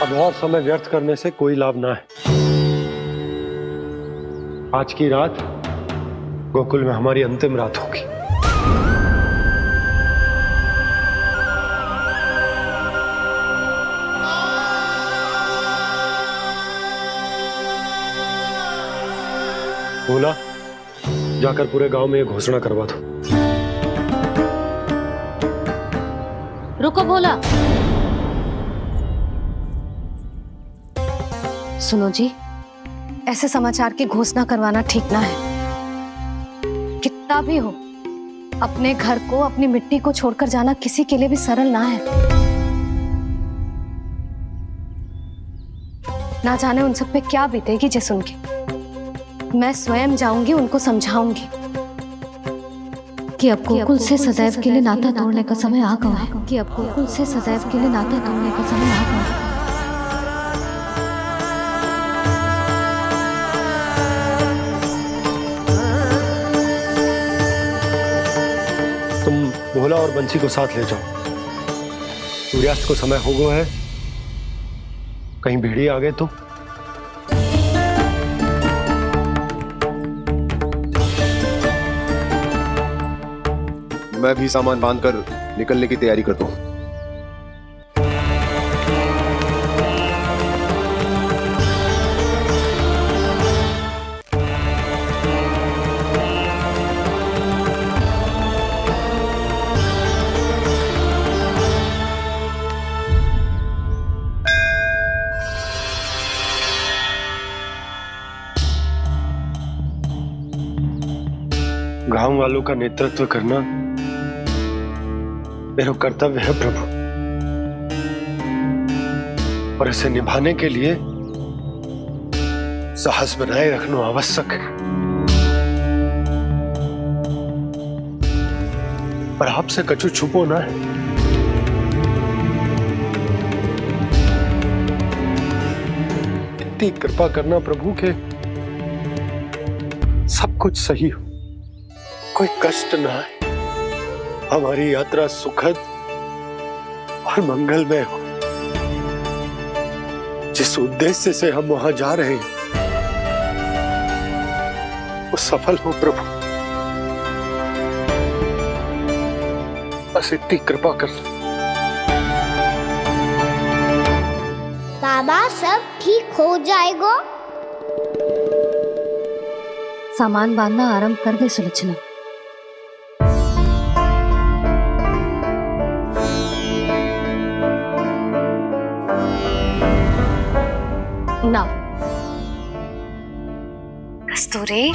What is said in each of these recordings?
अब और समय व्यर्थ करने से कोई लाभ ना है। आज की रात गोकुल में हमारी अंतिम रात होगी। बोला जाकर पूरे गांव में ये घोषणा करवा दो। रुको भोला। सुनो जी, ऐसे समाचार की घोषणा करवाना ठीक ना है। कितना भी हो, अपने घर को, अपनी मिट्टी को छोड़कर जाना किसी के लिए भी सरल ना है। ना जाने उन सब पे क्या बीतेगी जे सुन के। मैं स्वयं जाऊंगी, उनको समझाऊंगी कि अब गोकुल से सदैव के लिए नाता तोड़ने का समय आ गया है। कि अब गोकुल से सदैव के लिए नाता तोड़ने का समय आ गया है। तुम भोला और बंसी को साथ ले जाओ। सूर्यास्त को समय हो गया है, कहीं भेड़िए आ गए तो। मैं भी सामान बांधकर निकलने की तैयारी करता हूँ। गांव वालों का नेतृत्व करना मेरा कर्तव्य है प्रभु, और इसे निभाने के लिए साहस बनाए रखना आवश्यक है। पर आपसे कछु छुपो ना है। इतनी कृपा करना प्रभु के सब कुछ सही हो, कोई कष्ट ना है, हमारी यात्रा सुखद और मंगलमय हो। जिस उद्देश्य से हम वहां जा रहे हैं वो सफल हो प्रभु, बस इतनी कृपा कर। बाबा सब ठीक हो जाएगा। सामान बांधना आरंभ कर दे सुलोचना। ना कस्तूरी,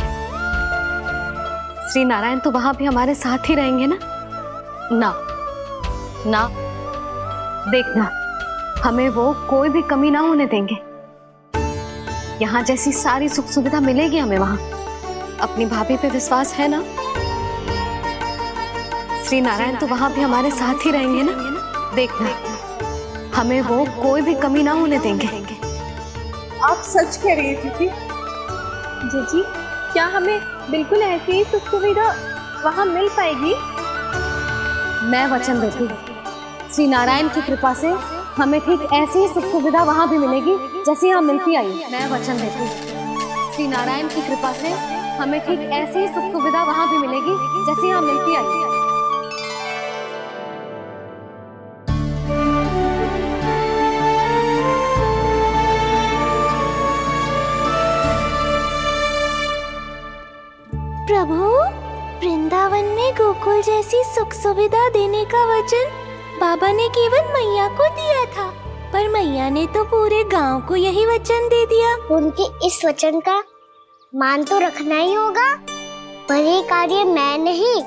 श्री नारायण तो वहां भी हमारे साथ ही रहेंगे ना? ना ना, देखना, हमें वो कोई भी कमी ना होने देंगे। यहाँ जैसी सारी सुख सुविधा मिलेगी हमें वहां। अपनी भाभी पे विश्वास है ना? श्री नारायण तो वहां भी हमारे साथ ही रहेंगे ना? देखना, हमें वो कोई भी कमी ना होने देंगे। आप सच कह रही थी जीजी, क्या हमें बिल्कुल ऐसी ही सुख सुविधा वहाँ मिल पाएगी? मैं वचन देती हूँ, श्री नारायण की कृपा से हमें ठीक ऐसी ही सुख सुविधा वहाँ भी मिलेगी जैसी यहाँ मिलती आई। मैं वचन देती हूँ, श्री नारायण की कृपा से हमें ठीक ऐसी ही सुख सुविधा वहाँ भी मिलेगी जैसी यहाँ मिलती आई। प्रभु, वृंदावन में गोकुल जैसी सुख सुविधा देने का वचन बाबा ने केवल मैया को दिया था, पर मैया ने तो पूरे गांव को यही वचन दे दिया। उनके इस वचन का मान तो रखना ही होगा, पर ये कार्य मैं नहीं,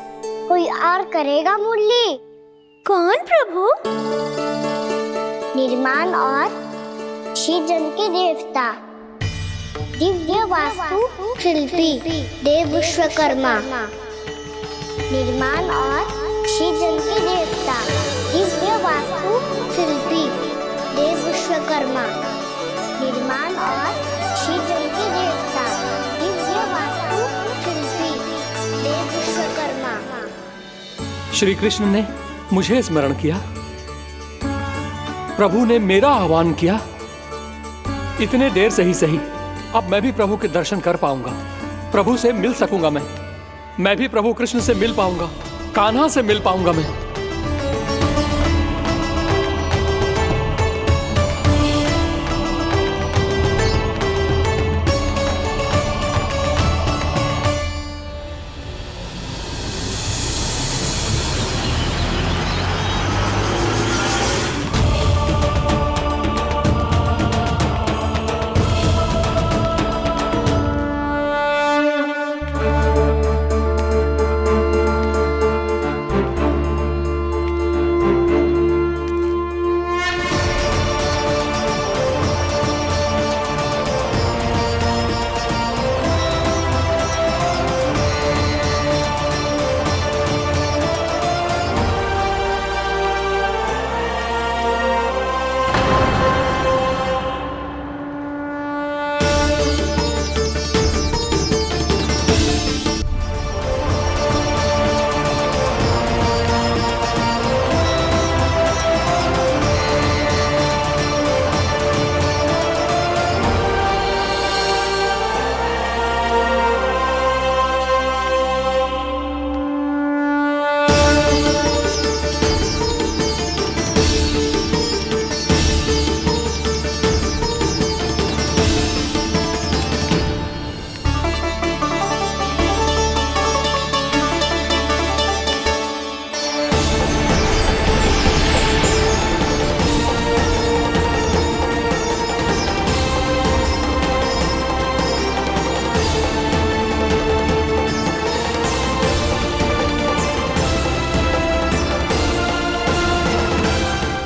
कोई और करेगा। मुरली कौन प्रभु? निर्माण और श्रीजन के देवता, दिव्य वास्तु शिल्पी देव विश्वकर्मा। निर्माण और श्रीजन के देवता, दिव्य वास्तु शिल्पी देव विश्वकर्मा। निर्माण और श्रीजन के देवता, दिव्य वास्तु शिल्पी देव विश्वकर्मा। श्री कृष्ण ने मुझे स्मरण किया, प्रभु ने मेरा आह्वान किया इतने देर से ही सही, अब मैं भी प्रभु के दर्शन कर पाऊंगा, प्रभु से मिल सकूंगा। मैं भी प्रभु कृष्ण से मिल पाऊंगा, कान्हा से मिल पाऊंगा मैं।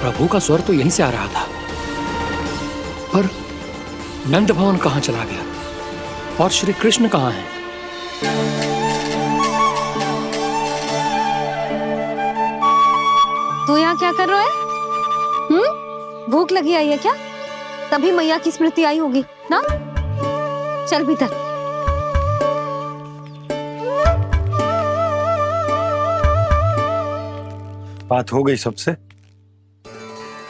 प्रभु का स्वर तो यहीं से आ रहा था, पर नंद भवन कहां चला गया और श्री कृष्ण कहां हैं? तू यहाँ क्या कर रहा है? भूख लगी आई है क्या? तभी मैया की स्मृति आई होगी ना? चल भीतर। बात हो गई सबसे?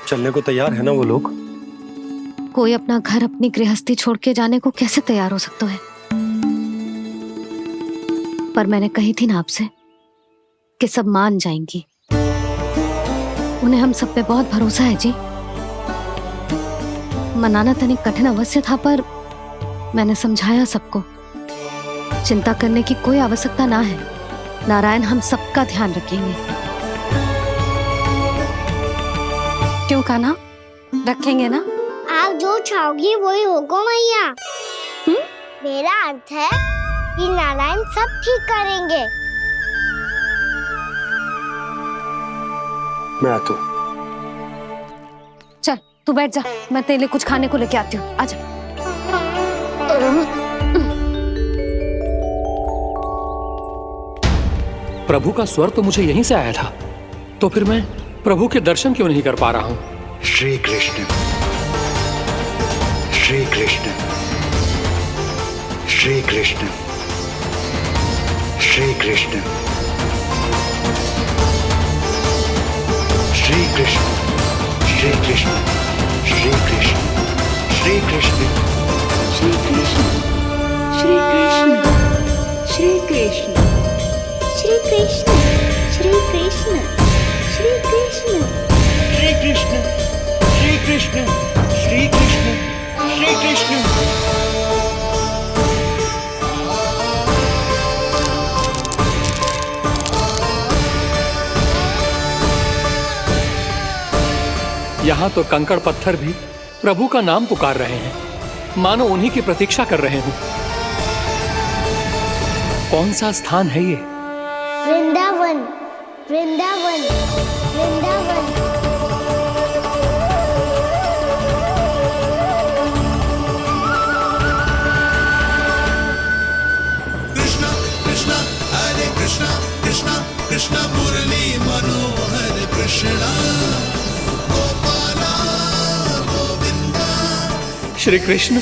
चलने को तैयार है ना वो लोग? कोई अपना घर, अपनी गृहस्थी छोड़ के जाने को कैसे तैयार हो सकता है? पर मैंने कही थी ना आपसे कि सब मान जाएंगी। उन्हें हम सब पे बहुत भरोसा है जी। मनाना तनिक कठिन अवश्य था, पर मैंने समझाया सबको। चिंता करने की कोई आवश्यकता ना है, नारायण हम सबका ध्यान रखेंगे। क्यों कान्हा, रखेंगे ना? आप जो चाहोगी वही होगा मैया। मेरा अर्थ है कि नारायण सब ठीक करेंगे। मैं आता हूं। चल तू बैठ जा, मैं तेरे लिए कुछ खाने को लेके आती हूँ। आजा। प्रभु का स्वर तो मुझे यहीं से आया था, तो फिर मैं प्रभु के दर्शन क्यों नहीं कर पा रहा हूँ? श्री कृष्ण, श्री कृष्ण, श्री कृष्ण, श्री कृष्ण, श्री कृष्ण, श्री कृष्ण, श्री कृष्ण, श्री कृष्ण, श्री कृष्ण, श्री कृष्ण, श्री कृष्ण, श्री कृष्ण, श्री कृष्ण, श्री कृष्ण, श्री कृष्ण, श्री कृष्ण, श्री कृष्ण, श्री कृष्ण। यहाँ तो कंकड़ पत्थर भी प्रभु का नाम पुकार रहे हैं, मानो उन्हीं की प्रतीक्षा कर रहे हूँ। कौन सा स्थान है ये? वृंदावन, वृंदावन, वृंदावन। कृष्णा कृष्णा हरे कृष्णा, कृष्णा कृष्णा मुरली मनोहर कृष्णा, गोपाला गोविंदा। श्री कृष्ण,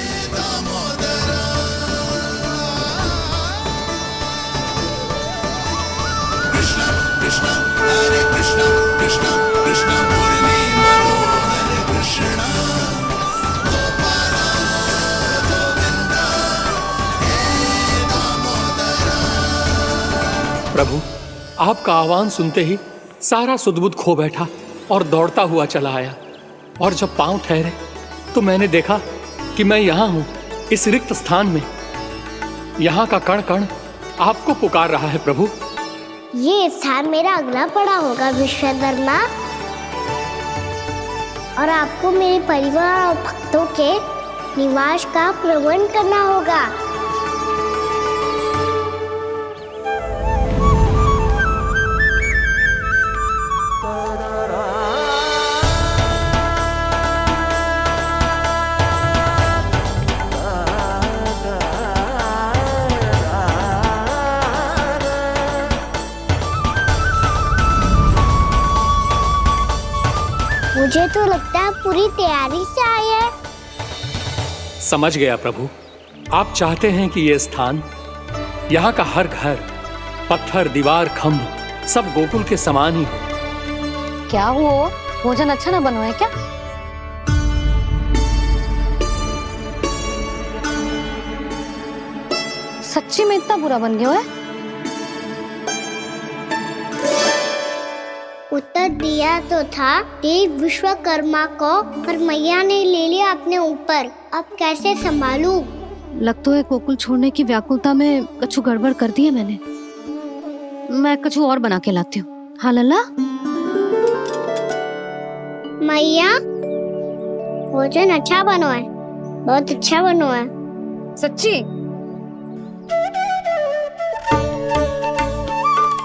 कृष्णा कृष्णा हरे कृष्णा, कृष्णा कृष्णा मुरली मनोहर कृष्णा, गोपाला प्रभु, आपका आह्वान सुनते ही सारा सुध-बुध खो बैठा और दौड़ता हुआ चला आया। और जब पांव ठहरे तो मैंने देखा कि मैं यहाँ हूँ, इस रिक्त स्थान में। यहाँ का कण कण आपको पुकार रहा है प्रभु। ये स्थान मेरा अगला पड़ा होगा विश्वकर्मा, और आपको मेरे परिवार और भक्तों के निवास का प्रबंध करना होगा। मुझे तो लगता है पूरी तैयारी से आए हैं। समझ गया प्रभु, आप चाहते हैं कि ये स्थान, यहाँ का हर घर, पत्थर, दीवार, खम्भ सब गोकुल के समान ही हो। क्या वो भोजन अच्छा ना बनो है क्या? सच्ची में इतना बुरा बन गया है? उत्तर दिया तो था देव विश्वकर्मा को, पर मैया ने ले लिया अपने ऊपर। अब कैसे संभालूं? लग तो है गोकुल छोड़ने की व्याकुलता में कछु गड़बड़ कर दी है मैंने। मैं कछु और बना के लाती हूँ। हाँ लल्ला? मैया, भोजन अच्छा बनो है, बहुत अच्छा बनो है। सच्ची?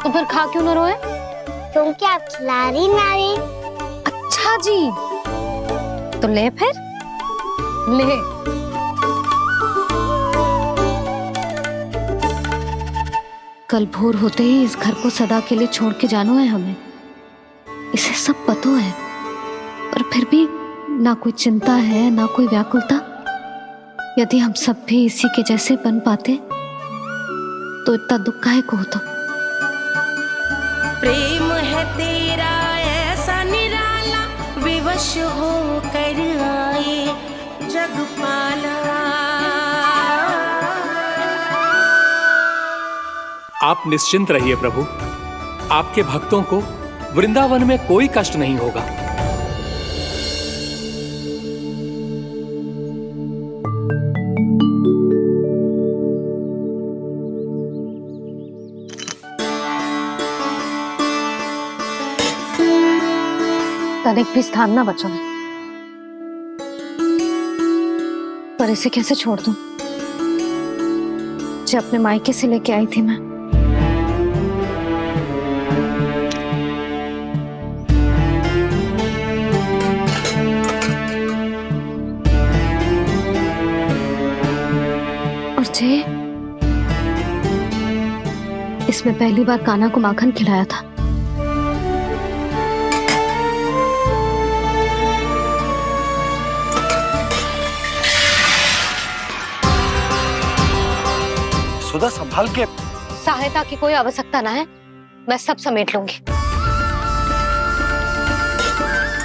तो फिर खा क्यों न रोए? तुम क्या खिलाड़ी नारी? अच्छा जी, तो ले फिर ले। कल भोर होते ही इस घर को सदा के लिए छोड़ के जाना है हमें। इसे सब पता है, पर फिर भी ना कोई चिंता है ना कोई व्याकुलता। यदि हम सब भी इसी के जैसे बन पाते तो इतना दुख काहे को होता। प्रेम है तेरा ऐसा निराला, विवश हो कर आए जगपाला। आप निश्चिंत रहिए प्रभु, आपके भक्तों को वृंदावन में कोई कष्ट नहीं होगा। तनिक भी स्थान ना बचा है, पर इसे कैसे छोड़ दूं? जो अपने मायके से लेके आई थी मैं। और जे इसमें पहली बार कान्हा को माखन खिलाया था। सुधा संभाल के। सहायता की कोई आवश्यकता ना है, मैं सब समेट लूंगी।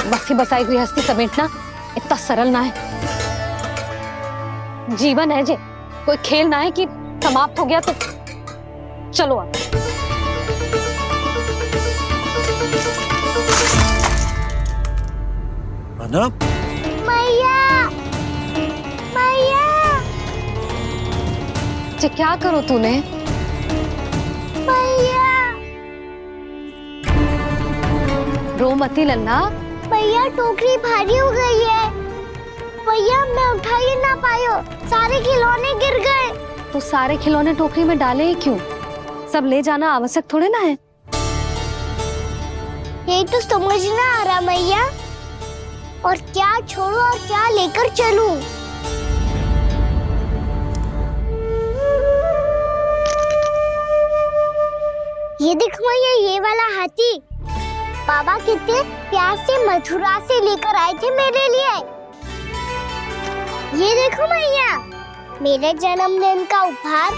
बसी बसाई गृहस्थी समेटना इतना सरल ना है। जीवन है जे, कोई खेल ना है कि समाप्त हो गया तो चलो अब। मैया, मैया। क्या करो तूने? मैया, रो मती लल्ला। भैया टोकरी भारी हो गई है। भैया मैं उठा ही ना पायो, सारे खिलौने गिर गए। तो सारे खिलौने टोकरी में डाले ही क्यों? सब ले जाना आवश्यक थोड़े ना है। यही तो समझ ना आ रहा मैया, और क्या छोड़ो और क्या लेकर चलूं? ये देख मैया, ये वाला हाथी बाबा कितने प्यार से मथुरा से लेकर आए थे मेरे लिए। ये देखो मैया, मेरे जन्मदिन का उपहार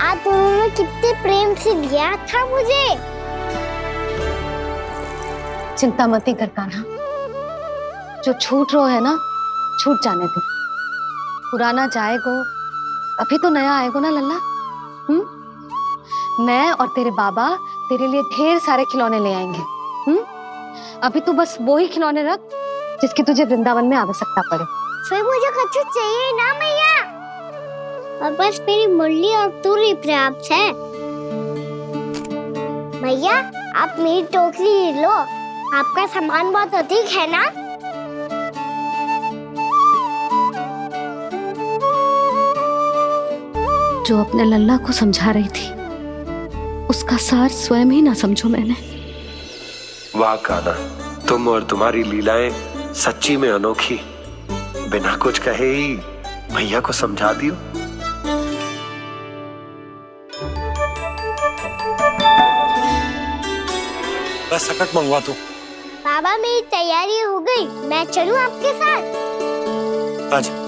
आप उन्होंने कितने प्रेम से दिया था मुझे। चिंता मत कर कान्हा, जो छूट रो है ना छूट जाने दे। पुराना जाएगो, अभी तो नया आएगो ना लल्ला। मैं और तेरे बाबा तेरे लिए ढेर सारे खिलौने ले आएंगे। अभी तू बस वो ही खिलौने रख जिसकी तुझे वृंदावन में आवश्यकता पड़े। फिर मुझे कच्चू चाहिए ना मैया, और बस मेरी मुरली और तुरी पर्याप्त है। भैया आप मेरी टोकरी ले लो, आपका सामान बहुत अधिक है ना। जो अपने लल्ला को समझा रही थी उसका सार स्वयं ही ना समझो मैंने। वाह कान्हा, तुम और तुम्हारी लीलाएं सच्ची में अनोखी। बिना कुछ कहे ही भैया को समझा दियो। बस सकट मंगवा तू। बाबा मेरी तैयारी हो गई, मैं चलूं आपके साथ? आजा।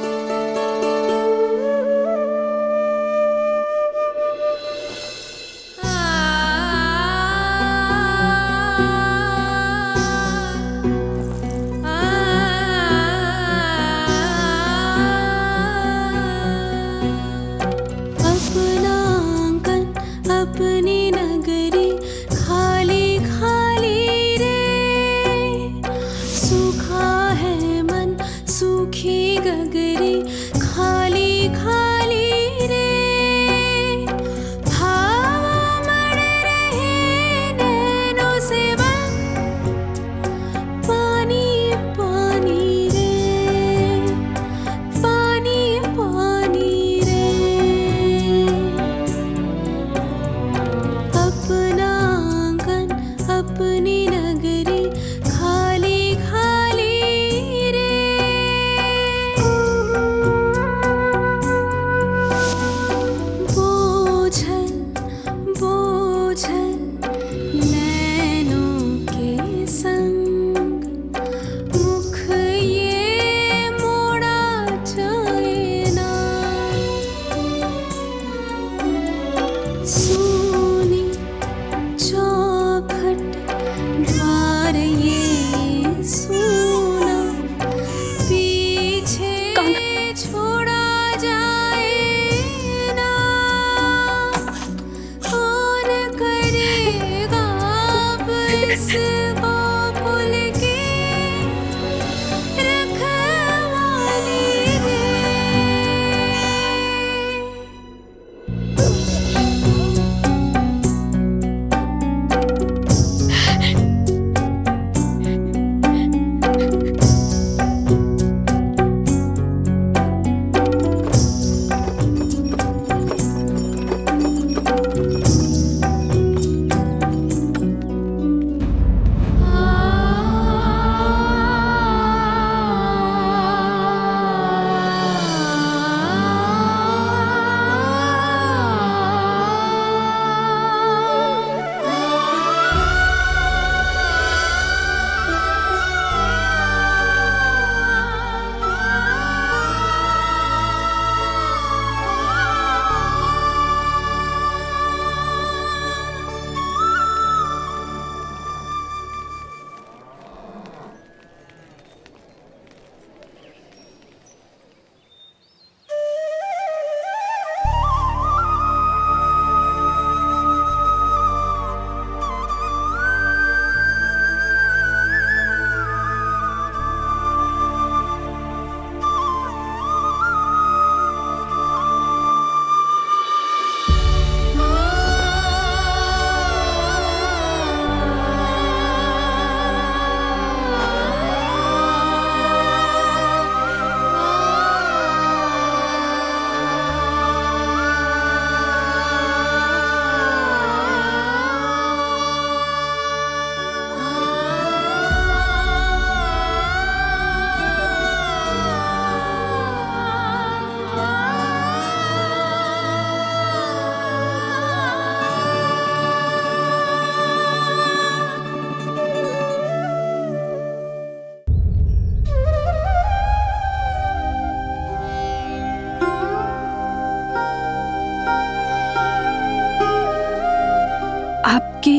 आपके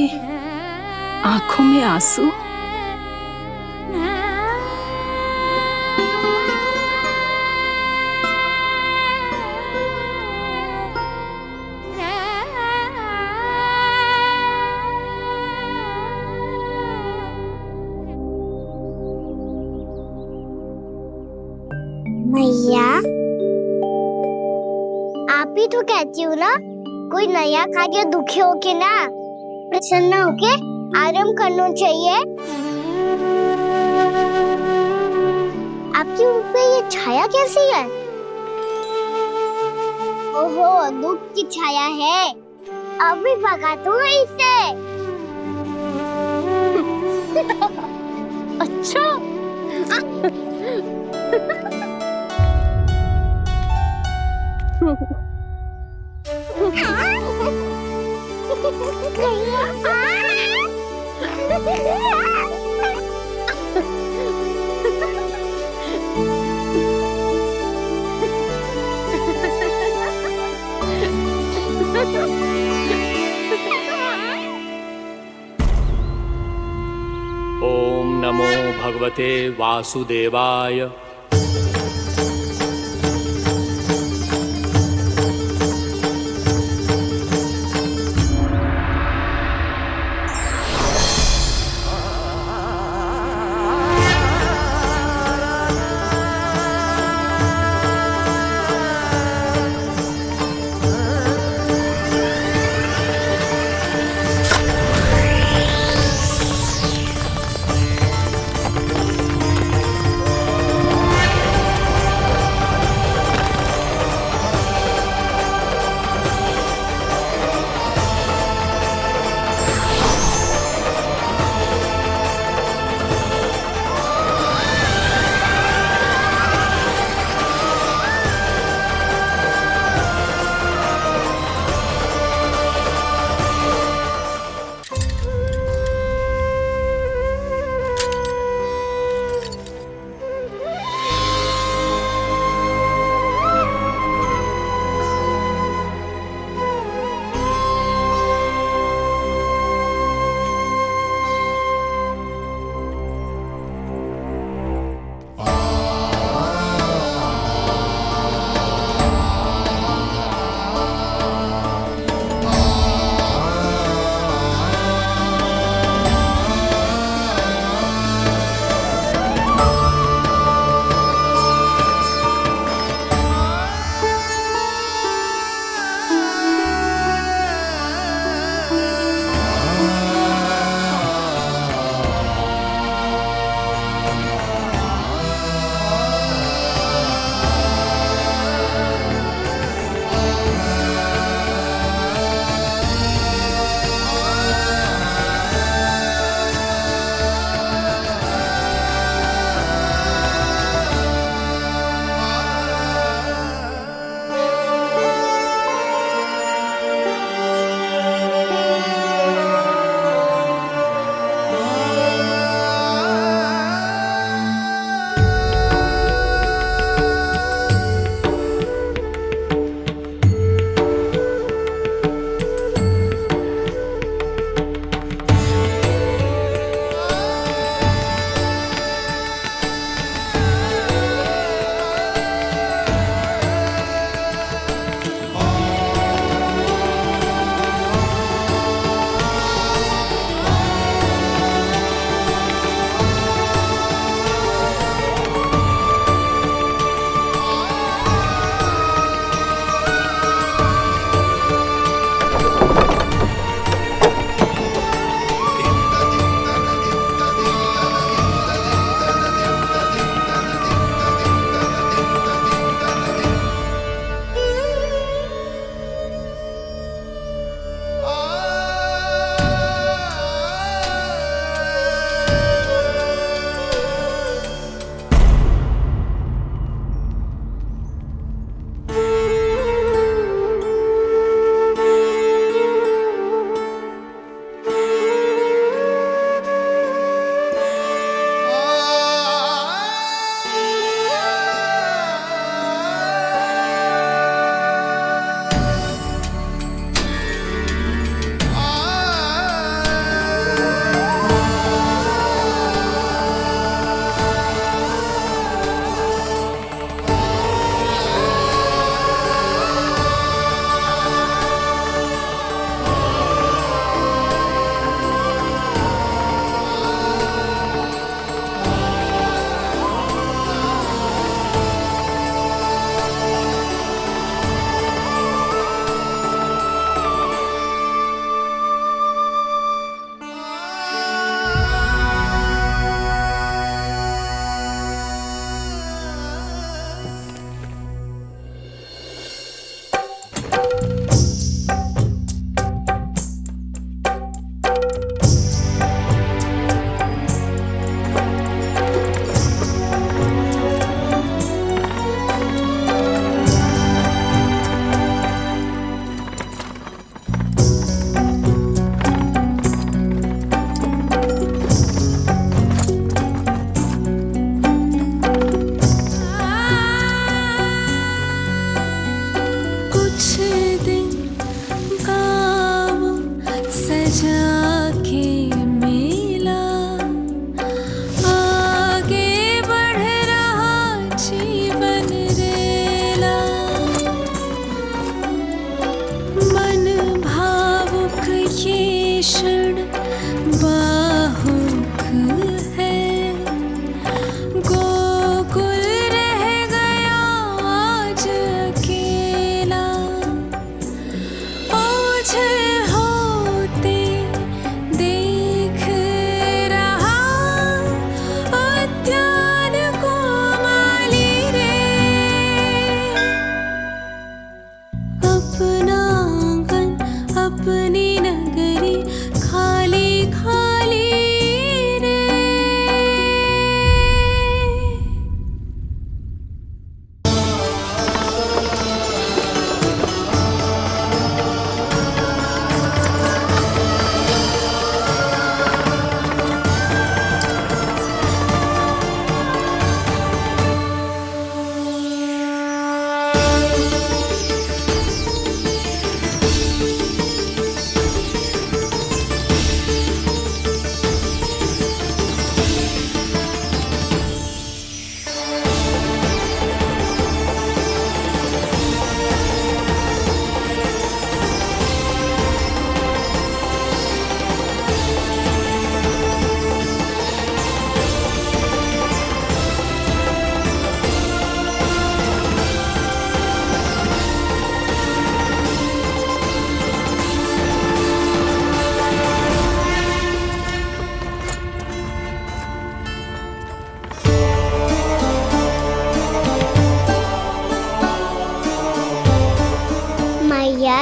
आंखों में आंसू? मैया, आप ही तो कहती हो ना, कोई नया कार्य दुखी होके ना प्रसन्न होके आराम करना चाहिए। आपकी मुख पे ये छाया कैसी है? ओहो, दुख की छाया है। अभी भगा दूंगा इसे। अच्छा। ओम नमो भगवते वासुदेवाय।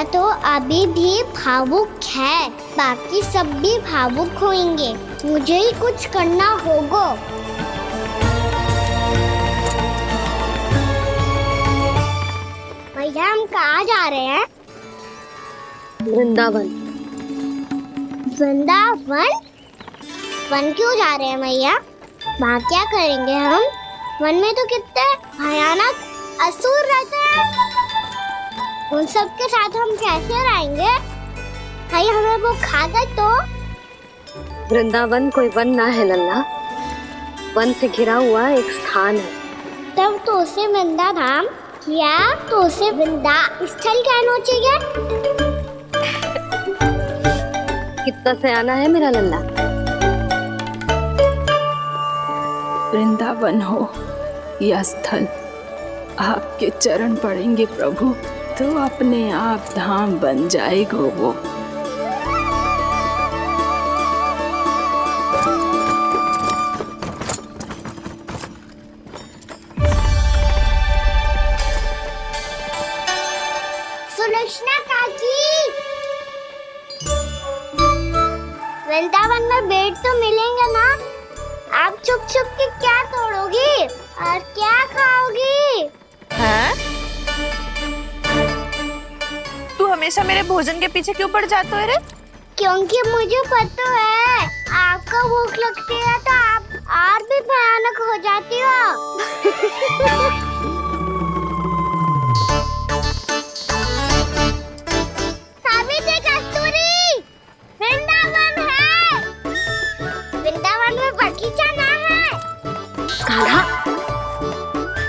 मैया तो अभी भी भावुक है, बाकी सब भी भावुक होंगे। मुझे ही कुछ करना होगा। भैया हम कहाँ जा रहे हैं? वृंदावन। वृंदावन? वन क्यों जा रहे हैं मैया? वहाँ क्या करेंगे हम? वन में तो कितने भयानक असुर रहते हैं। उन सब के साथ हम कैसे रहेंगे? भाई हमें वो खा गए तो? वृंदावन कोई वन ना है लल्ला, वन से घिरा हुआ एक स्थान है। तब तो उसे वृंदा धाम क्या तो उसे वृंदा स्थल कहना चाहिए। कितना सयाना है मेरा लल्ला। वृंदावन हो या स्थल, आपके चरण पड़ेंगे प्रभु तो अपने आप धाम बन जाएगा वो। सुलक्षणा काकी, वृंदावन में बेट तो मिलेंगे ना? आप छुप छुप के क्या तोड़ोगी और क्या खाओगी? हाँ? तू हमेशा मेरे भोजन के पीछे क्यों पड़ जाते हो रे? क्योंकि मुझे पता है आपको भूख लगती है तो आप और भी भयानक हो जाती हो। सावित्री, कस्तूरी, वृंदावन है। वृंदावन में बगीचा ना है। कान्हा,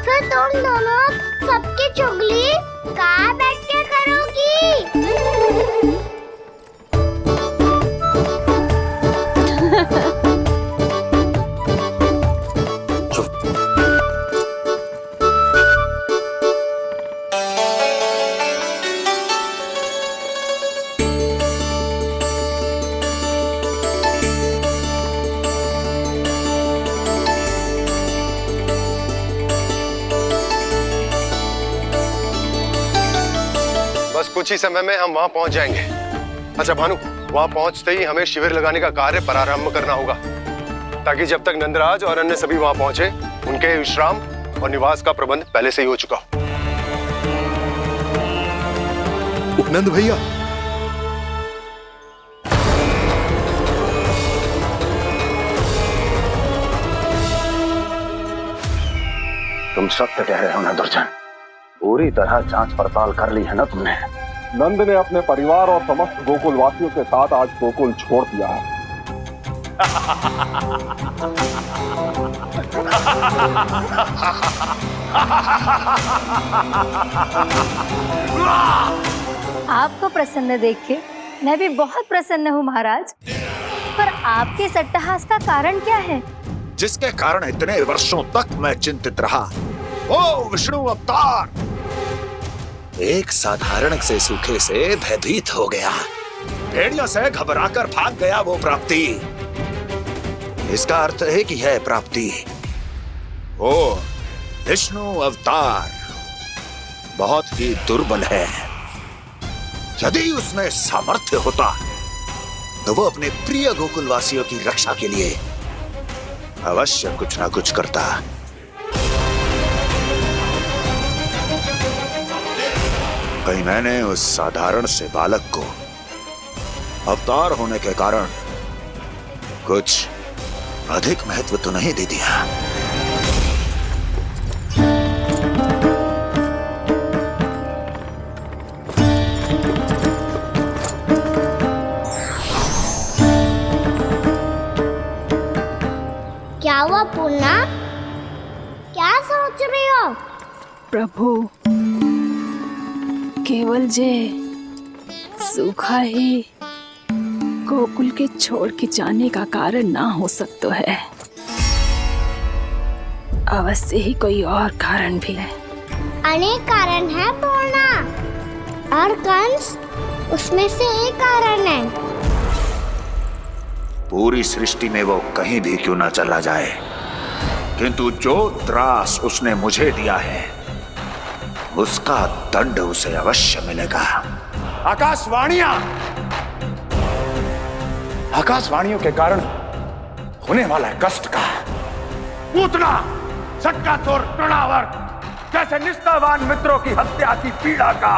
फिर तुम दोनों सबकी चुगली कहाँ बैठ के करोगी? बस कुछ ही समय में हम वहां पहुंच जाएंगे। अच्छा भानु, वहां पहुंचते ही हमें शिविर लगाने का कार्य प्रारंभ करना होगा, ताकि जब तक नंदराज और अन्य सभी वहां पहुंचे उनके विश्राम और निवास का प्रबंध पहले से ही हो चुका हो। नंद भैया, तुम सत्य कह रहे हो ना दुर्जन, पूरी तरह जांच पड़ताल कर ली है ना तुमने? नंद ने अपने परिवार और समस्त गोकुल वासियों के साथ आज गोकुल छोड़ दिया है। आपको प्रसन्न देख के मैं भी बहुत प्रसन्न हूँ महाराज, पर आपके इस अट्टहास का कारण क्या है? जिसके कारण इतने वर्षों तक मैं चिंतित रहा। ओ विष्णु अवतार, एक साधारण से सूखे से भयभीत हो गया, भेड़ियों से घबराकर भाग गया वो प्राप्ति। इसका अर्थ है कि है प्राप्ति ओ विष्णु अवतार बहुत ही दुर्बल है। यदि उसमें सामर्थ्य होता तो वो अपने प्रिय गोकुलवासियों की रक्षा के लिए अवश्य कुछ ना कुछ करता। कहीं मैंने उस साधारण से बालक को अवतार होने के कारण कुछ अधिक महत्व तो नहीं दे दिया। क्या हुआ पूर्णा? क्या सोच रही हो? प्रभु, केवल जे सूखा ही गोकुल के छोड़ के जाने का कारण ना हो सकता है, अवश्य ही कोई और कारण भी है। अनेक कारण है पूर्णा, और कंस उसमें से एक कारण है। पूरी सृष्टि में वो कहीं भी क्यों ना चला जाए, किंतु जो त्रास उसने मुझे दिया है उसका दंड उसे अवश्य मिलेगा। आकाशवाणियों के कारण होने वाला है कष्ट का। पूतना, सटका चोर तृणावर्त, जैसे निष्ठावान मित्रों की हत्या की पीड़ा का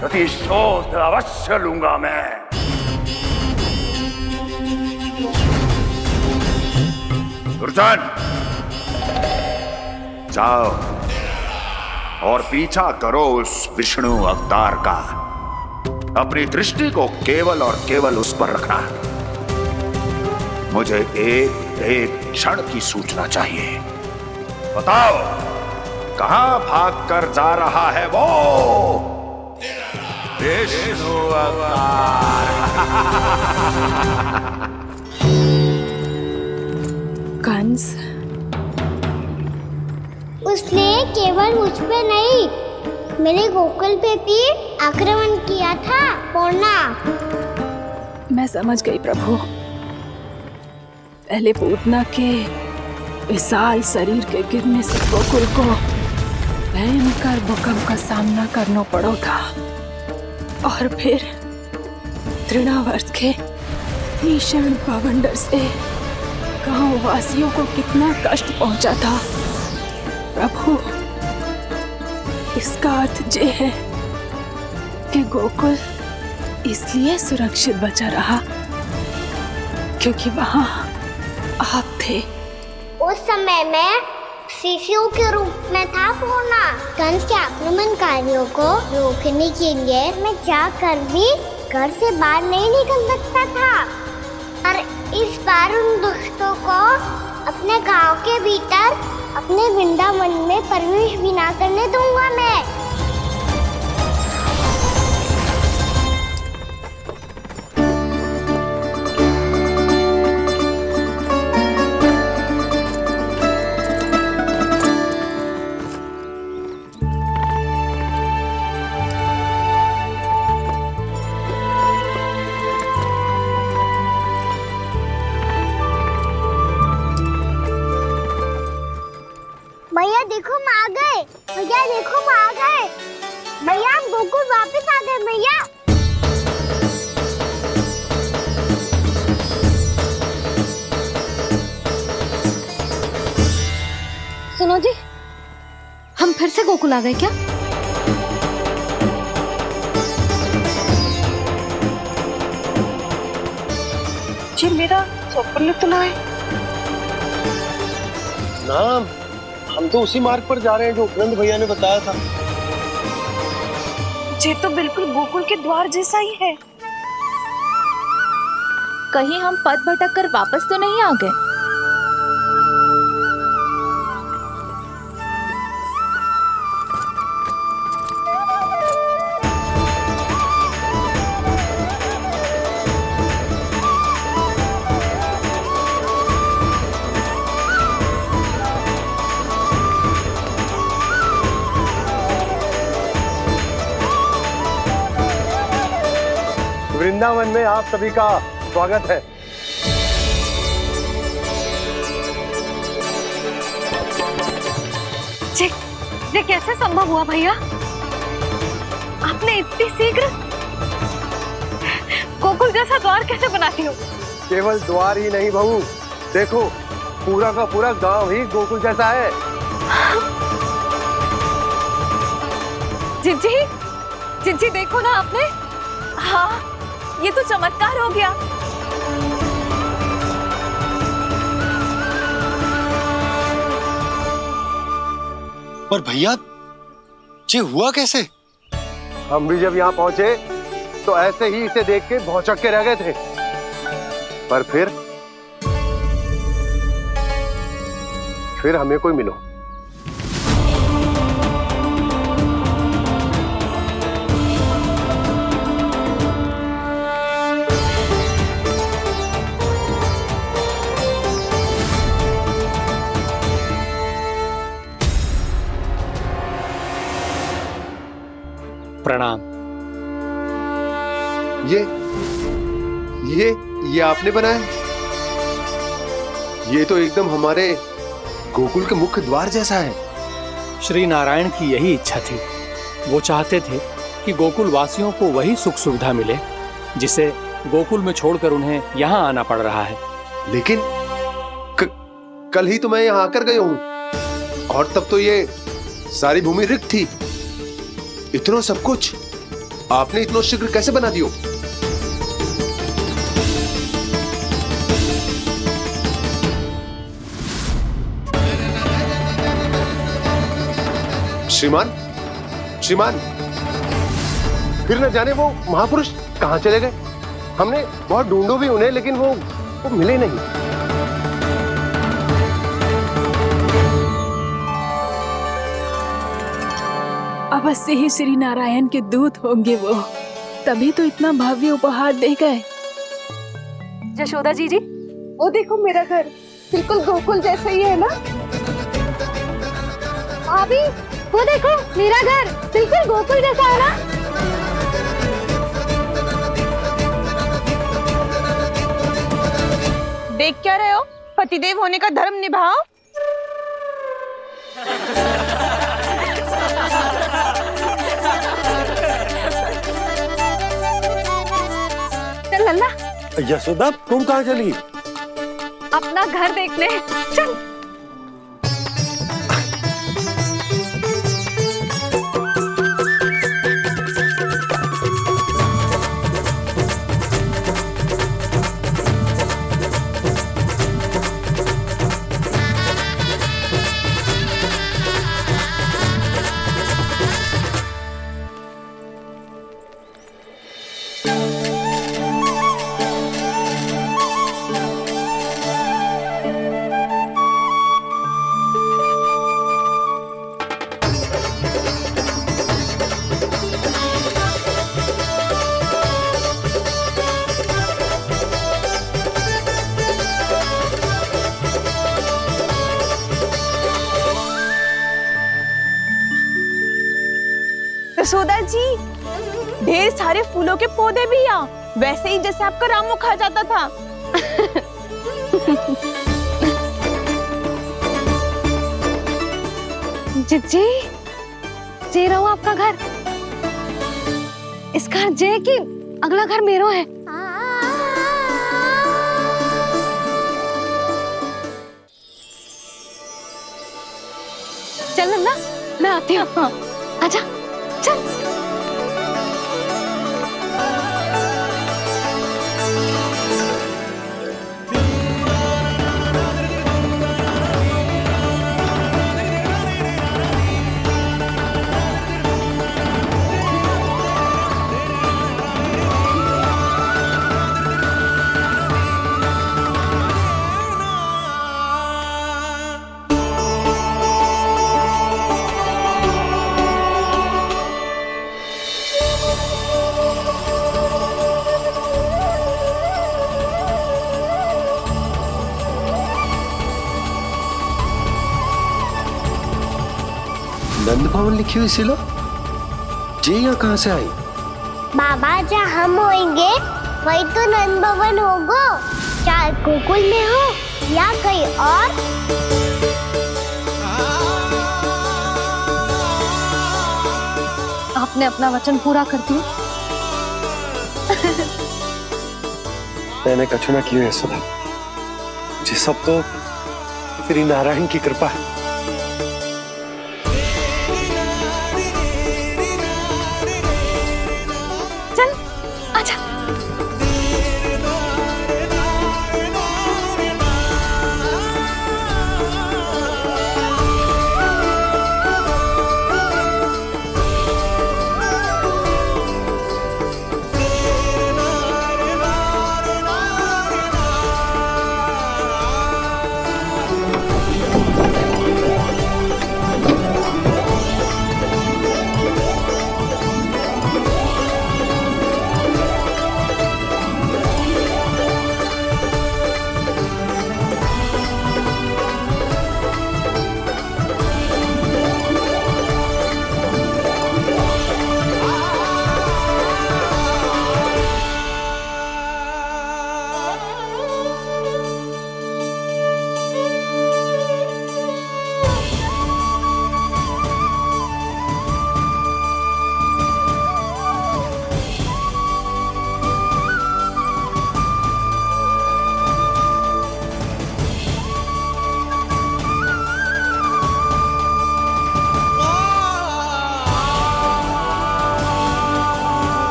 प्रतिशोध अवश्य लूंगा मैं। दुर्जन, जाओ और पीछा करो उस विष्णु अवतार का। अपनी दृष्टि को केवल और केवल उस पर रखना। मुझे एक क्षण की सूचना चाहिए। बताओ, कहां भागकर जा रहा है वो विष्णु अवतार? कंस, उसने केवल मुझ पे नहीं, मेरे गोकुल पे भी आक्रमण किया था। पूर्णा, मैं समझ गई प्रभु। पहले पूतना के विशाल शरीर के गिरने से गोकुल को भयंकर भूकंप का सामना करना पड़ा था, और फिर तृणावर्त के भीषण पावंडर से गांव वासियों को कितना कष्ट पहुंचा था। प्रभु, इसका अर्थ ये है कि गोकुल इसलिए सुरक्षित बचा रहा क्योंकि वहां आप थे। उस समय मैं शिशु के रूप में था पूर्णा। कंस के आक्रमणकारियों को रोकने के लिए मैं जाकर भी घर से बाहर नहीं निकल सकता था, और इस बार उन दुष्टों को अपने गांव के भीतर, अपने वृंदावन में प्रवेश भी ना करने दूंगा मैं। भैया देखो हम आ गए, भैया देखो हम आ गए, भैया हम गोकुल वापस आ गए भैया। सुनो जी, हम फिर से गोकुल आ गए क्या? जी मेरा स्वप्न तो ना है। ना, हम तो उसी मार्ग पर जा रहे हैं जो उपनंद भैया ने बताया था। ये तो बिल्कुल गोकुल के द्वार जैसा ही है। कहीं हम पथ भटक कर वापस तो नहीं आ गए? वृंदावन में आप सभी का स्वागत है। ये कैसे संभव हुआ भैया? आपने इतनी शीघ्र गोकुल जैसा द्वार कैसे बनाती हो? केवल द्वार ही नहीं बहू, देखो पूरा का पूरा गांव ही गोकुल जैसा है। जिज्जी, जिज्जी देखो ना आपने। हाँ, ये तो चमत्कार हो गया। पर भैया, ये हुआ कैसे? हम भी जब यहाँ पहुंचे तो ऐसे ही इसे देख के भौचक के रह गए थे, पर फिर हमें कोई मिलो। प्रणाम। ये आपने बनाया? ये तो एकदम हमारे गोकुल के मुख्य द्वार जैसा है। श्री नारायण की यही इच्छा थी। वो चाहते थे ताकि गोकुल वासियों को वही सुख सुविधा मिले जिसे गोकुल में छोड़कर उन्हें यहाँ आना पड़ रहा है। लेकिन कल ही तो मैं यहाँ आकर गया हूँ और तब तो ये सारी भूमि रिक्त थी। इतना सब कुछ आपने इतना शीघ्र कैसे बना दियो? श्रीमान, श्रीमान, फिर न जाने वो महापुरुष कहां चले गए। हमने बहुत ढूंढो भी उन्हें, लेकिन वो मिले नहीं। अवश्य ही श्री नारायण के दूत होंगे वो, तभी तो इतना भव्य उपहार दे गए। यशोदा जी, वो देखो मेरा घर बिल्कुल गोकुल जैसा ही है ना। भाभी, वो देखो मेरा घर बिल्कुल गोकुल जैसा है ना। देख क्या रहे हो? पतिदेव होने का धर्म निभाओ। चल लल्ला, यशोदा तुम कहाँ चली? अपना घर देखने चल। यशोदा जी, ढेर सारे फूलों के पौधे भी यहाँ, वैसे ही जैसे आपका रामू खा जाता था। जी, जे रहो आपका घर। इस घर जे की अगला घर मेरो है। चल नन्ना, मैं आती हूँ। आजा, चल। नंद भवन लिखी हुई सिलो, जी यहाँ कहाँ से आई? बाबा, जहाँ हम होंगे वही तो नंद भवन होगा। चाहे गोकुल में हो या कहीं और। आपने अपना वचन पूरा कर दिया। मैंने कछु ना किया है सुधा, ये सब तो श्री नारायण की कृपा है।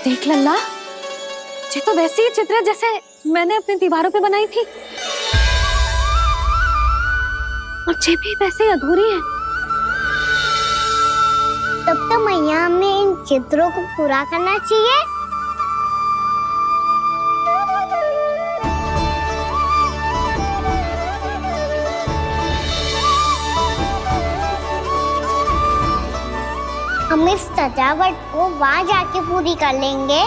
देख लल्ला, ये तो वैसी ही चित्र है जैसे मैंने अपनी दीवारों पे बनाई थी, और ये भी वैसे ही अधूरी है। तब तो मैया हमें इन चित्रों को पूरा करना चाहिए। हम इस सजावट को वहाँ जाके पूरी कर लेंगे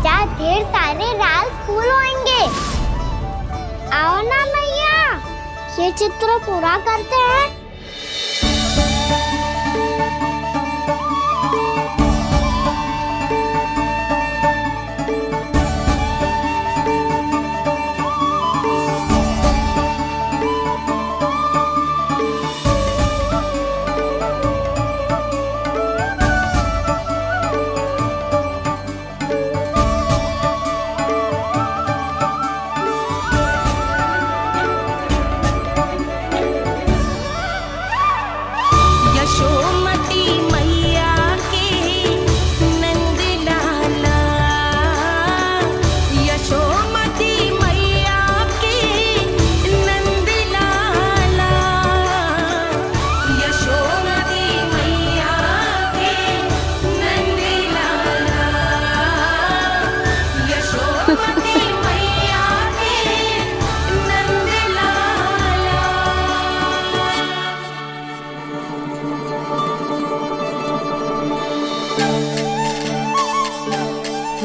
जहाँ ढेर सारे लाल फूल होंगे। आओ ना मैया, ये चित्र पूरा करते हैं।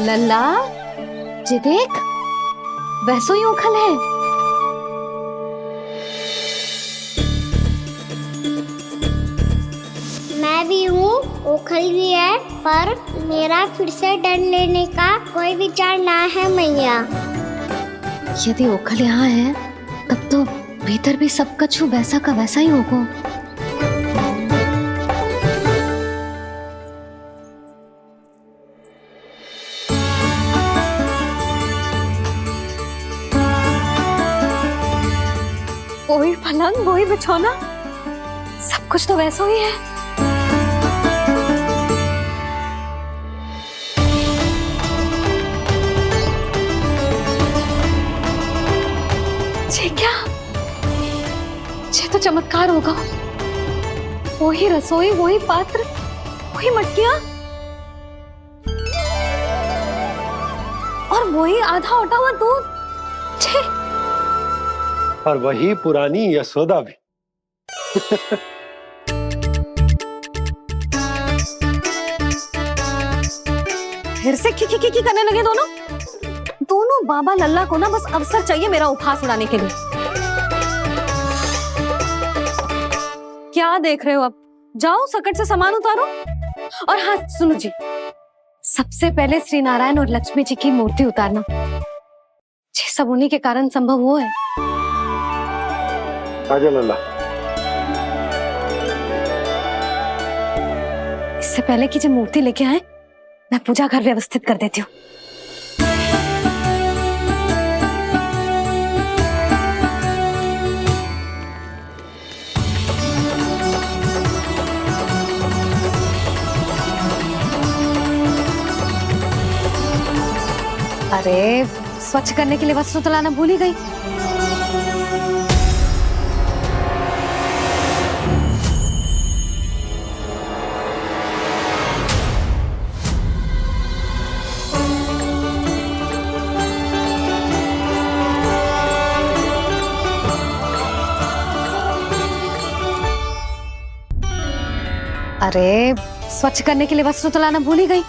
लल्ला, ये देख, वैसो ही उखल है। मैं भी हूँ, उखल भी है, पर मेरा फिर से डर लेने का कोई विचार ना है मैया। यदि उखल यहाँ है, तब तो भीतर भी सब कछु वैसा का वैसा ही होगा। वही पलंग, वही बिछौना, सब कुछ तो वैसा ही है। ये क्या? ये तो चमत्कार होगा। वही रसोई, वही पात्र, वही मटकियां, और वही आधा उटा हुआ दूध। छे! और वही पुरानी यशोदा भी। फिर से की करने लगे दोनों बाबा लल्ला को ना बस अवसर चाहिए मेरा उपहास उड़ाने के लिए। क्या देख रहे हो? अब जाओ, सकट से सामान उतारो। और हाँ सुनो जी, सबसे पहले श्री नारायण और लक्ष्मी जी की मूर्ति उतारना। ये सब उन्हीं के कारण संभव हुआ है। आजा लल्ला। इससे पहले कि जो मूर्ति लेके आए, मैं पूजा घर व्यवस्थित कर देती हूँ। अरे, स्वच्छ करने के लिए वस्त्र तो लाना भूल ही गई। अरे, स्वच्छ करने के लिए वस्त्र तो लाना भूल ही गई।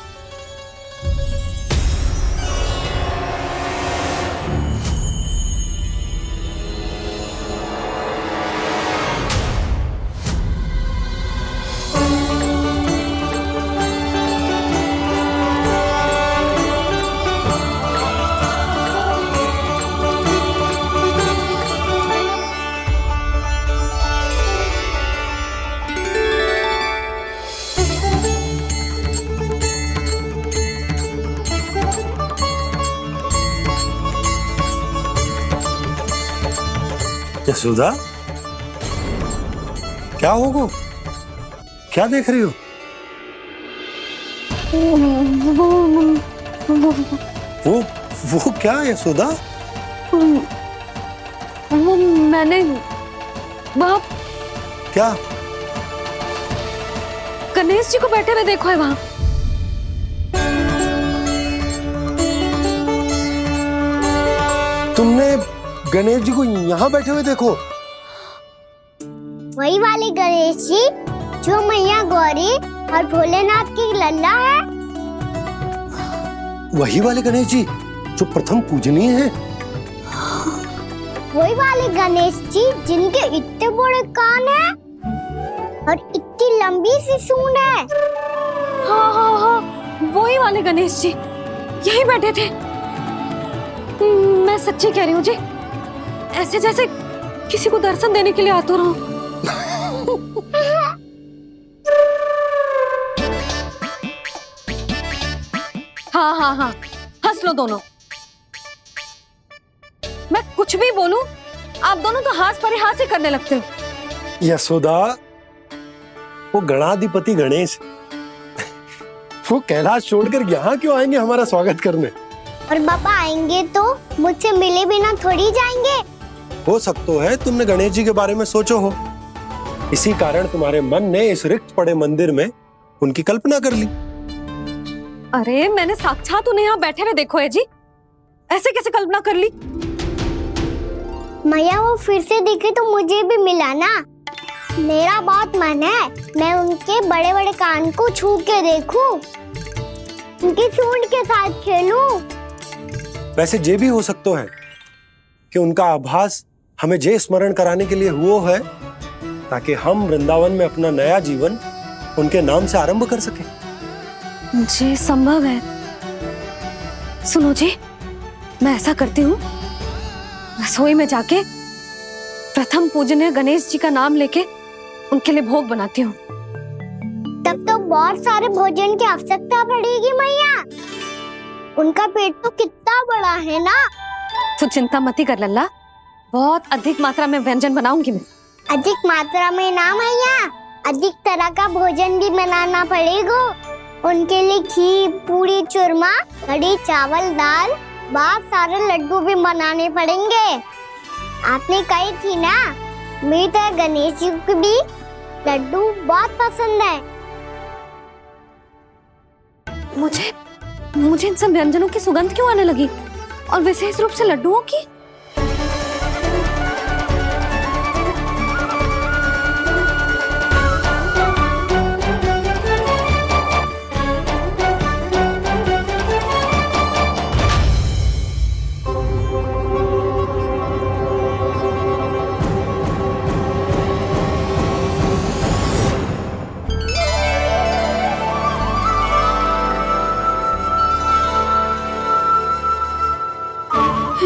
यशोदा, क्या होगा? क्या देख रही हो? वो क्या है यशोदा? वो मैंने वहाँ क्या? गणेश जी को बैठे हुए देखो है वहाँ। तुमने गणेश जी को यहाँ बैठे हुए देखो? वही वाले गणेश जी जो मैया गौरी और भोलेनाथ की लल्ला है। वही वाले गणेश जी जो प्रथम पूजनीय है। वही वाले गणेश जी जिनके इतने बड़े कान हैं और इतनी लंबी सी सूंड है। हाँ हाँ हाँ, वही वाले गणेश जी यही बैठे थे। मैं सच्ची कह रही हूँ जी, ऐसे जैसे किसी को दर्शन देने के लिए आतुर हूँ। हाँ हाँ हाँ, हंस लो दोनों। मैं कुछ भी बोलूं, आप दोनों तो हाथ परिहास ही करने लगते हो। यशोदा, वो गणाधिपति गणेश वो कैलाश छोड़कर यहाँ क्यों आएंगे हमारा स्वागत करने? और पापा आएंगे तो मुझसे मिले बिना थोड़ी जाएंगे। हो सकता है तुमने गणेश जी के बारे में सोचो हो, इसी कारण तुम्हारे मन ने इस रिक्त पड़े मंदिर में उनकी कल्पना कर ली। अरे मैंने साक्षात उन्हें यहाँ बैठे हुए देखो है जी, ऐसे कैसे कल्पना कर ली? मैया वो फिर से दिखे तो मुझे भी मिला ना। मेरा बहुत मन है मैं उनके बड़े बड़े कान को छू के देखूं, उनकी सूंड के साथ खेलूं। वैसे ये भी हो सकता है कि उनका आभास हमें जे स्मरण कराने के लिए हुआ है ताकि हम वृंदावन में अपना नया जीवन उनके नाम से आरंभ कर सके। जी संभव है। सुनो जी, मैं ऐसा करती हूँ, रसोई में जाके प्रथम पूजनीय गणेश जी का नाम लेके उनके लिए भोग बनाती हूँ। तब तो बहुत सारे भोजन की आवश्यकता पड़ेगी मैया, उनका पेट तो कितना बड़ा है ना। तू चिंता मत कर लल्ला, बहुत अधिक मात्रा में व्यंजन बनाऊंगी मैं। अधिक मात्रा में ना मैया, अधिक तरह का भोजन भी बनाना पड़ेगा। उनके लिए खीर, पूरी, चूरमा, कढ़ी, चावल, दाल, बहुत सारे लड्डू भी बनाने पड़ेंगे। आपने कही थी ना, मेरी तरह गणेश जी को भी लड्डू बहुत पसंद है। मुझे इन सब व्यंजनों की सुगंध क्यों आने लगी, और विशेष रूप से लड्डुओं की?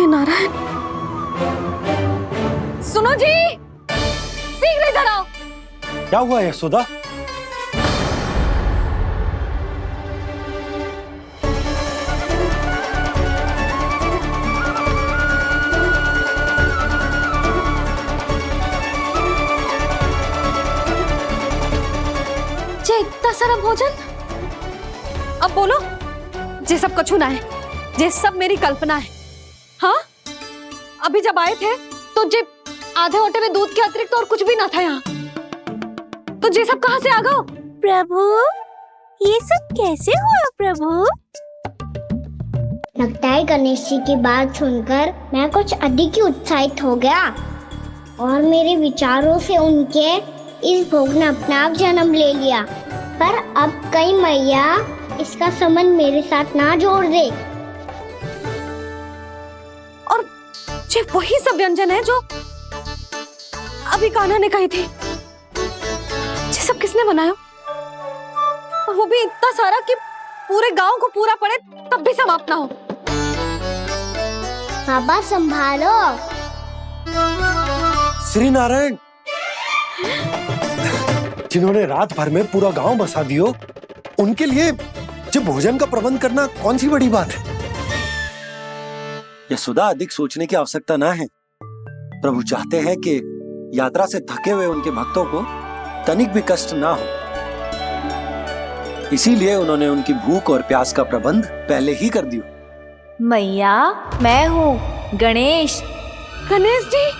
नारायण, सुनो जी, शीघ्र इधर आओ। क्या हुआ यशोदा? जे इतना सारा भोजन, अब बोलो, जे सब कछु ना है, जे सब मेरी कल्पना है। हाँ, अभी जब आए थे तो जे आधे ओटे में दूध के अतिरिक्त और कुछ भी ना था यहाँ, तो जे सब कहाँ से आ गए? प्रभु, ये सब कैसे हुआ प्रभु? लगता है गणेश जी की बात सुनकर मैं कुछ अधिक ही उत्साहित हो गया और मेरे विचारों से उनके इस भोग ने अपना आप जन्म ले लिया। पर अब कहीं मैया इसका संबंध मेरे साथ ना जोड़ दे। ये वही सब व्यंजन है जो अभी कान्हा ने कही थी। ये सब किसने बनाया? और वो भी इतना सारा कि पूरे गांव को पूरा पड़े तब भी समाप्त ना हो। बाबा संभालो। श्री नारायण, जिन्होंने रात भर में पूरा गांव बसा दियो, उनके लिए जो भोजन का प्रबंध करना कौन सी बड़ी बात है? यशोदा, अधिक सोचने की आवश्यकता ना है। प्रभु चाहते हैं कि यात्रा से थके हुए उनके भक्तों को तनिक भी कष्ट ना हो, इसीलिए उन्होंने उनकी भूख और प्यास का प्रबंध पहले ही कर दिया। मैया, मैं हूँ गणेश। गणेश जी,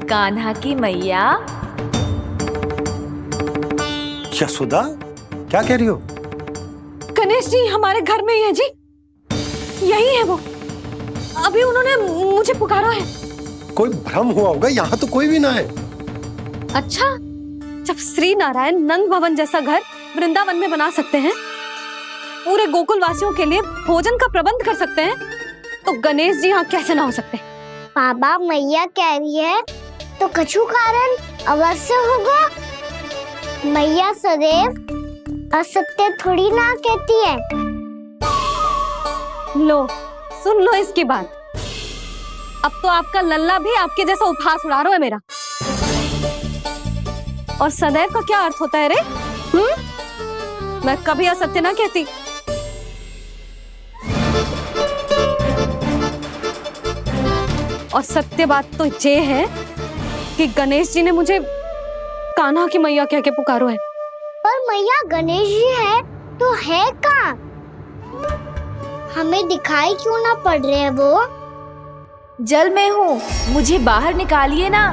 कान्हा की मैया। यशोदा, क्या कह रही हो? गणेश जी हमारे घर में ही है जी, यही है वो। अभी उन्होंने मुझे पुकारा है। कोई भ्रम हुआ होगा, यहाँ तो कोई भी ना है। अच्छा, जब श्री नारायण नंद भवन जैसा घर वृंदावन में बना सकते हैं, पूरे गोकुल वासियों के लिए भोजन का प्रबंध कर सकते हैं, तो गणेश जी यहाँ कैसे ना हो सकते? बाबा, मैया कह रही है तो कछु कारण अवश्य होगा। मैया सदैव असत्य थोड़ी ना कहती है। लो, सुन लो इसकी बात। अब तो आपका लल्ला भी आपके जैसा उपहास उड़ा रहा है मेरा। और सदैव का क्या अर्थ होता है रे? मैं कभी असत्य ना कहती। और सत्य बात तो ये है कि गणेश जी ने मुझे कान्हा की मैया कह के पुकारो है। पर मैया गणेश जी है तो है कहाँ? हमें दिखाई क्यों ना पड़ रहे हैं वो? जल में हूँ, मुझे बाहर निकालिए ना।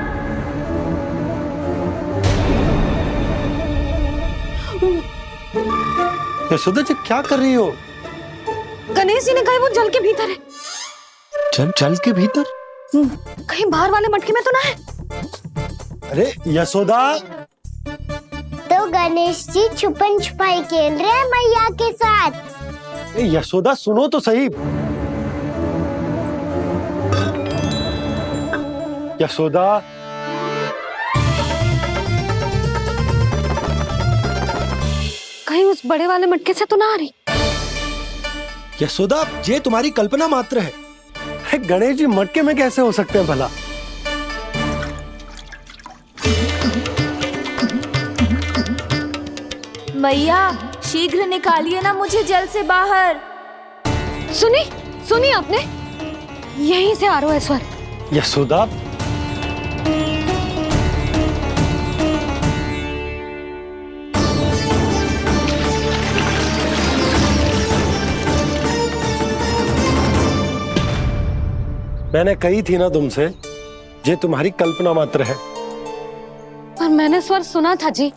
यशोदा जी, क्या कर रही हो? गणेश जी ने कहा वो जल के भीतर है। जल के भीतर? कहीं बाहर वाले मटके में तो ना है? अरे यशोदा! तो गणेश जी छुपन छुपाई खेल रहे हैं मैया के साथ। यशोदा, सुनो तो सही। यशोदा, कहीं उस बड़े वाले मटके से तो ना आ रही? यशोदा, ये तुम्हारी कल्पना मात्र है। गणेश जी मटके में कैसे हो सकते हैं भला? मैया, शीघ्र निकालिए ना मुझे जल से बाहर। सुनी आपने? यहीं से आ रहा है स्वर। यशोदा, मैंने कही थी ना तुमसे, ये तुम्हारी कल्पना मात्र है। पर मैंने स्वर सुना था जी।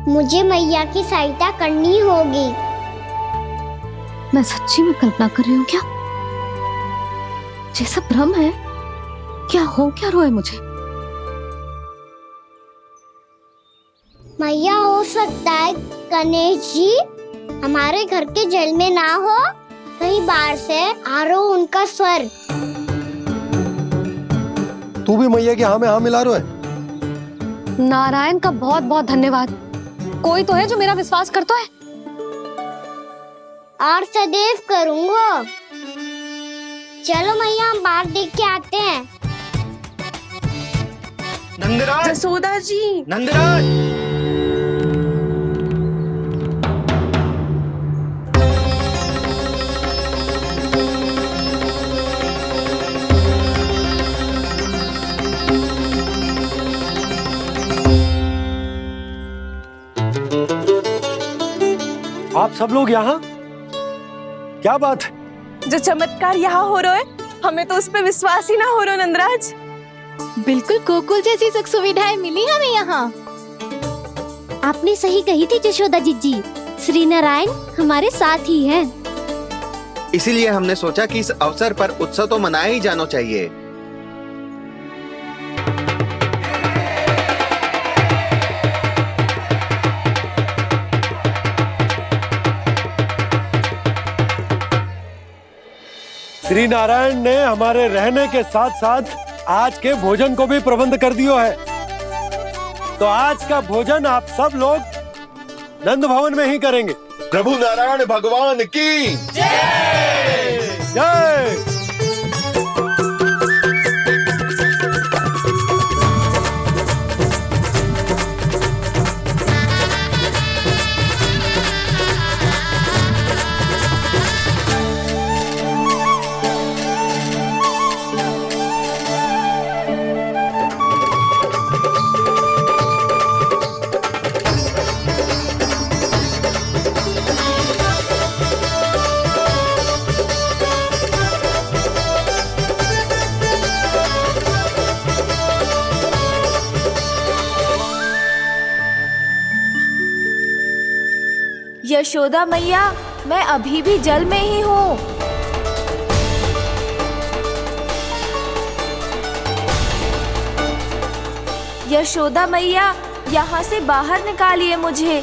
मुझे मैया की सहायता करनी होगी। मैं सच्ची में कल्पना कर रही हूँ क्या? ये सब भ्रम है क्या? हो क्या रहा है मुझे? मैया, हो सकता है गणेश जी हमारे घर के जल में ना हो, कहीं बाहर से आ रहा हो उनका स्वर। तू भी मैया के हाँ में हाँ मिला रहा है। नारायण का बहुत बहुत धन्यवाद। कोई तो है जो मेरा विश्वास करता है। और सदैव करूंगा। चलो मैया, हम बाहर देख के आते हैं। नंदराज, जसोदा जी, नंदराज, आप सब लोग यहाँ? क्या बात है? जो चमत्कार यहाँ हो रहा है, हमें तो उस पे विश्वास ही ना हो रहा नंदराज। बिल्कुल गोकुल जैसी सुख सुविधाएं मिली हमें यहाँ। आपने सही कही थी यशोदा जीजी, श्री नारायण हमारे साथ ही हैं। इसीलिए हमने सोचा कि इस अवसर पर उत्सव तो मनाया ही जाना चाहिए। श्री नारायण ने हमारे रहने के साथ साथ आज के भोजन को भी प्रबंध कर दिया है। तो आज का भोजन आप सब लोग नंद भवन में ही करेंगे। प्रभु नारायण भगवान की जय जय। यशोदा मैया, मैं अभी भी जल में ही हूँ। यशोदा मैया, यहाँ से बाहर निकालिए मुझे।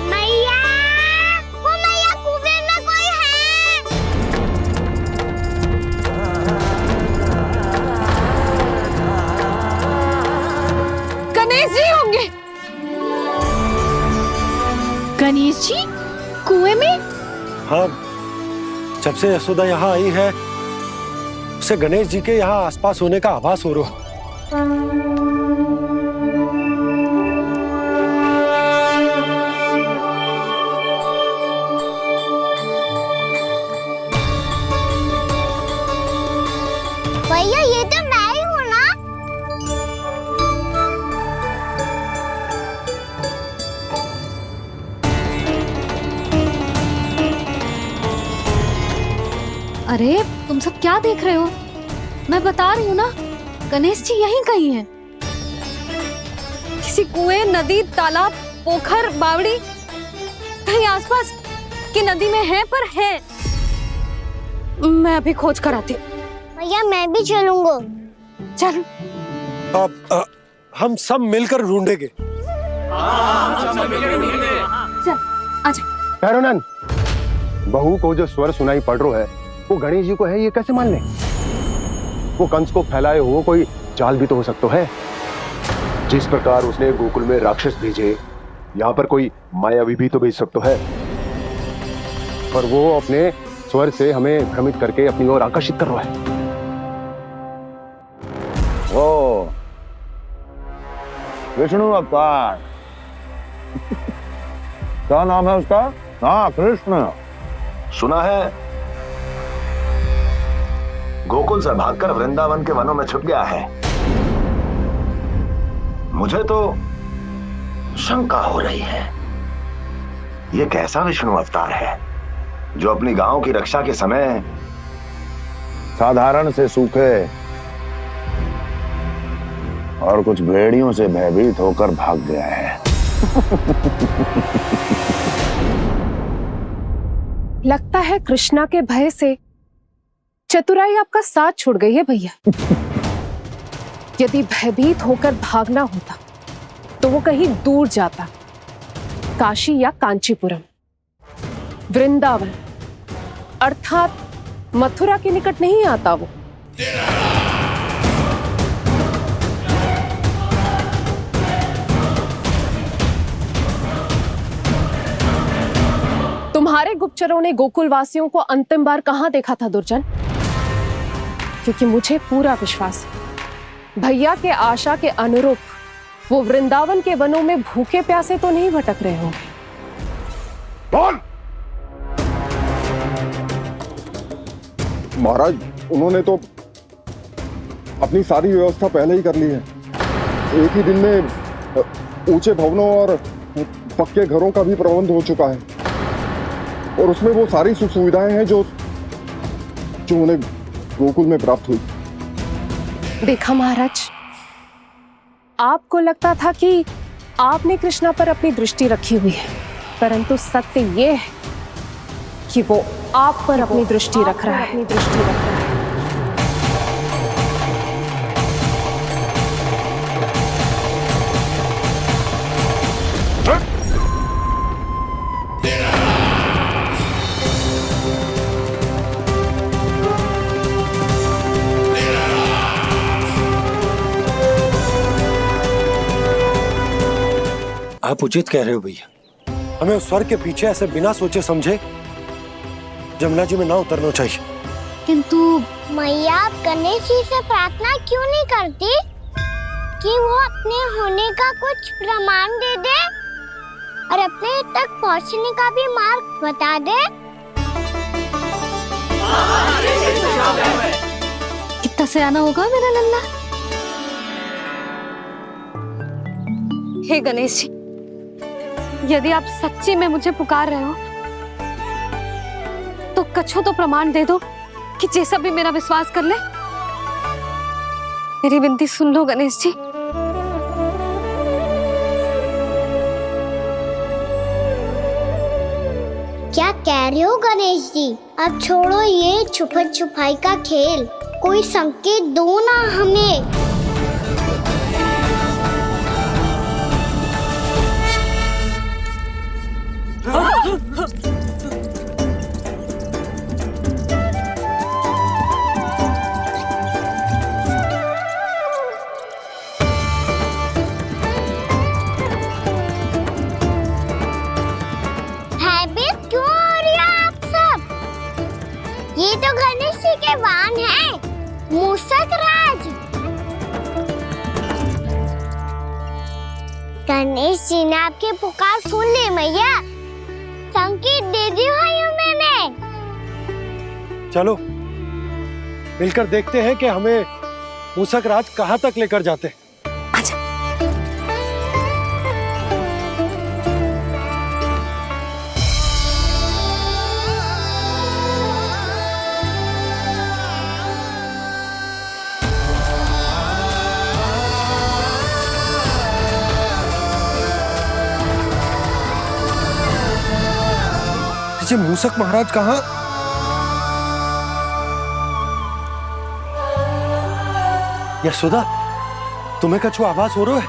मैया, वो मैया कुएं में कोई है। गणेश जी होंगे। गणेश जी कुएं में? हाँ, जब से यशोदा यहाँ आई है उसे गणेश जी के यहाँ आसपास होने का आभास हो रहा। भैया ये तो मैं ही हूँ ना। अरे तुम सब क्या देख रहे हो? मैं बता रही हूँ ना, गणेश जी यहीं कहीं हैं। किसी कुएं, नदी, तालाब, पोखर, बावड़ी कहीं आसपास की नदी में है, पर है। मैं अभी खोज कर आती हूँ। भैया मैं भी चलूंगा। चल। अब हम सब मिलकर ढूंढेंगे। चल आजा। भैरवनाथ, बहू को जो स्वर सुनाई पड़ रहा है वो गणेश जी को है, ये कैसे मान ले? वो कंस को फैलाए हुए कोई जाल भी तो हो सकता है। जिस प्रकार उसने गोकुल में राक्षस भेजे, यहाँ पर कोई मायावी भी तो भेज सकता है। पर वो अपने स्वर से हमें भ्रमित करके अपनी ओर आकर्षित कर रहा है। ओ विष्णु अवतार। क्या नाम है उसका? हाँ, कृष्ण। सुना है गोकुल से भागकर वृंदावन के वनों में छुप गया है। मुझे तो शंका हो रही है, ये कैसा विष्णु अवतार है जो अपनी गांव की रक्षा के समय साधारण से सूखे और कुछ भेड़ियों से भयभीत होकर भाग गया है। लगता है कृष्णा के भय से चतुराई आपका साथ छोड़ गई है भैया। यदि भयभीत होकर भागना होता तो वो कहीं दूर जाता, काशी या कांचीपुरम, वृंदावन अर्थात मथुरा के निकट नहीं आता वो। तुम्हारे गुप्तचरों ने गोकुल वासियों को अंतिम बार कहां देखा था दुर्जन? क्योंकि मुझे पूरा विश्वास है भैया के आशा के अनुरूप वो वृंदावन के वनों में भूखे प्यासे तो नहीं भटक रहे होंगे। बोल! महाराज, उन्होंने तो अपनी सारी व्यवस्था पहले ही कर ली है। एक ही दिन में ऊंचे भवनों और पक्के घरों का भी प्रबंध हो चुका है, और उसमें वो सारी सुख सुविधाएं हैं जो उन्हें गोकुल में प्राप्त हुई। देखा महाराज, आपको लगता था कि आपने कृष्णा पर अपनी दृष्टि रखी हुई है, परंतु सत्य ये है कि वो आप पर अपनी दृष्टि रख रहा है। आप उचित कह रहे हो भैया, हमें उस स्वर के पीछे ऐसे बिना सोचे समझे जमुना जी में ना उतरना चाहिए। किंतु मैया, आप गणेश जी से प्रार्थना क्यों नहीं करती कि वो अपने होने का कुछ प्रमाण दे दे और अपने तक पहुंचने का भी मार्ग बता दे? कितना सयाना होगा मेरा लल्ला। हे गणेश जी, यदि आप सच्ची में मुझे पुकार रहे हो तो कछु तो प्रमाण दे दो कि जैसा भी मेरा विश्वास कर ले। मेरी विनती सुन लो गणेश जी। क्या कह रहे हो गणेश जी? अब छोड़ो ये छुपन छुपाई का खेल, कोई संकेत दो ना हमें। भयभीत क्यों हो रही हो आप सब? ये तो गणेश जी के वाहन हैं, मूषक राज। गणेश जी ने आपके पुकार सुन ली मैया, संकेत दे दी भाइयों मैंने। चलो मिलकर देखते हैं कि हमें मूषक राज कहाँ तक लेकर जाते हैं। ये मूषक महाराज कहाँ? यशोदा, तुम्हें कछु आभास हो रहा है?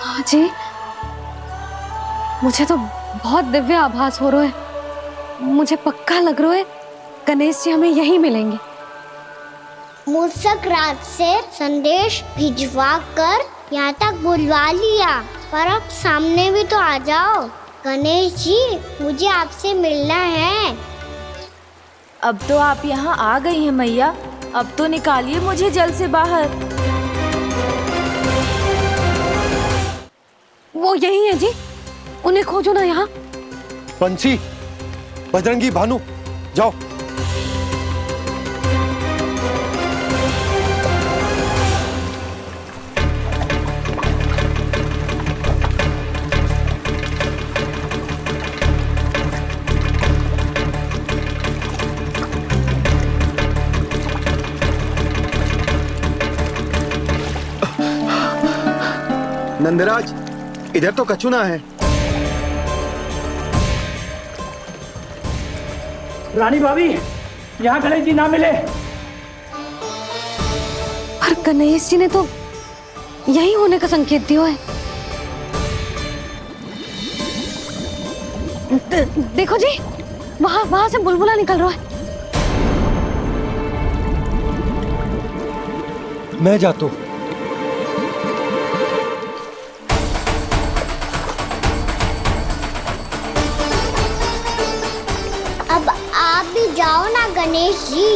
हाँ जी, मुझे तो बहुत दिव्य आभास हो रहा है। मुझे पक्का लग रहा है गणेश जी हमें यहीं मिलेंगे। मूषक राज से संदेश भिजवा कर यहाँ तक बुलवा लिया, पर अब सामने भी तो आ जाओ। गणेश जी, मुझे आपसे मिलना है। अब तो आप यहाँ आ गई हैं मैया, अब तो निकालिए मुझे जल से बाहर। वो यही है जी, उन्हें खोजो ना यहाँ। पंछी, बजरंगी, भानु, जाओ। नंदराज, इधर तो कछुना है। रानी भाभी, यहाँ गणेश जी ना मिले। पर गणेश जी ने तो यही होने का संकेत दिया है। देखो जी, वहां से बुलबुला निकल रहा है। मैं जाता हूँ। अब आप भी जाओ ना गणेश जी।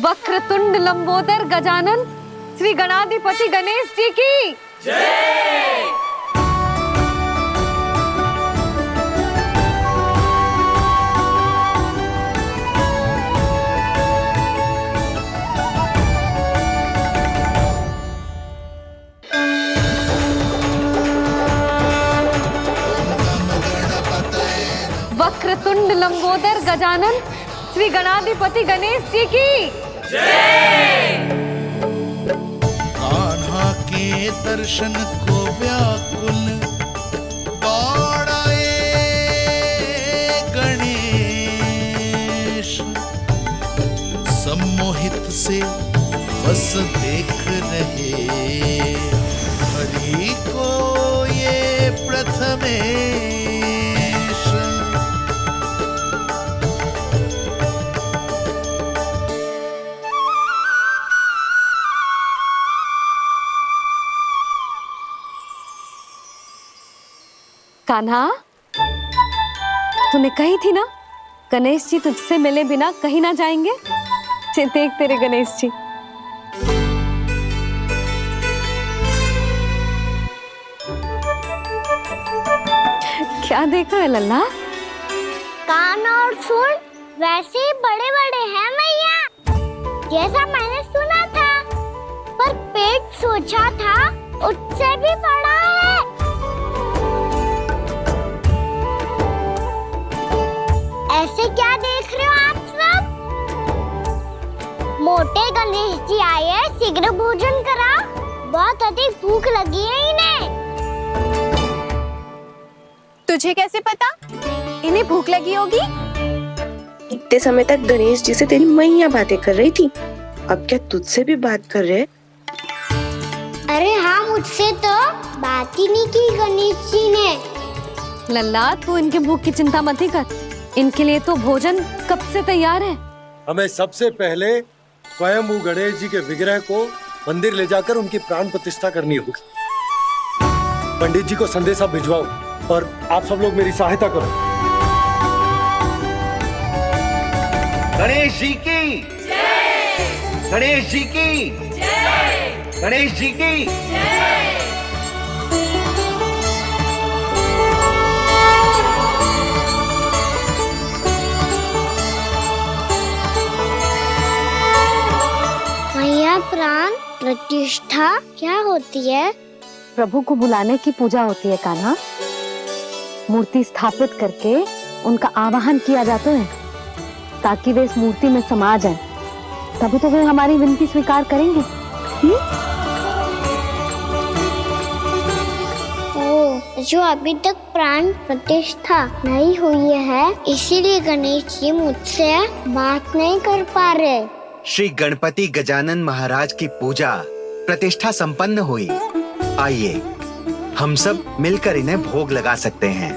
वक्रतुंड लंबोदर गजानन श्री गणाधिपति गणेश जी की जय। वक्रतुंड लंबोदर गजानन श्री गणाधिपति गणेश जी की कान्हा के दर्शन को व्याकुल दौड़ाए गणेश, सम्मोहित से बस देख रहे हरि को ये प्रथमेश। कान्हा, तूने कही थी ना गणेश जी तुझसे मिले बिना कहीं ना जाएंगे। देख तेरे गणेश जी। क्या देखा है लल्ला? कान और सुन वैसे ही बड़े बड़े हैं मैया, जैसा मैंने सुना था, पर पेट सोचा था उससे भी बड़ा है। ऐसे क्या देख रहे हो आप सब? मोटे गणेश जी आए हैं, शीघ्र भोजन करा, बहुत अधिक भूख लगी है इन्हें। तुझे कैसे पता इन्हें भूख लगी होगी? इतने समय तक गणेश जी से तेरी मैया बातें कर रही थी, अब क्या तुझसे भी बात कर रहे? अरे हाँ, मुझसे तो बात ही नहीं की गणेश जी ने। लल्ला, तू इनके भूख की चिंता मत ही कर, इनके लिए तो भोजन कब से तैयार है। हमें सबसे पहले स्वयं गणेश जी के विग्रह को मंदिर ले जाकर उनकी प्राण प्रतिष्ठा करनी होगी। पंडित जी को संदेशा भिजवाओ और आप सब लोग मेरी सहायता करो। गणेश जी की जय! गणेश जी की जय! गणेश जी की जय! मैया, प्राण प्रतिष्ठा क्या होती है? प्रभु को बुलाने की पूजा होती है कान्हा। मूर्ति स्थापित करके उनका आवाहन किया जाता है ताकि वे इस मूर्ति में समा जाएं। तभी तो वे हमारी विनती स्वीकार करेंगे। जो अभी तक प्राण प्रतिष्ठा नहीं हुई है, इसीलिए गणेश जी मुझसे बात नहीं कर पा रहे। श्री गणपति गजानन महाराज की पूजा प्रतिष्ठा संपन्न हुई। आइए हम सब मिलकर इन्हें भोग लगा सकते हैं।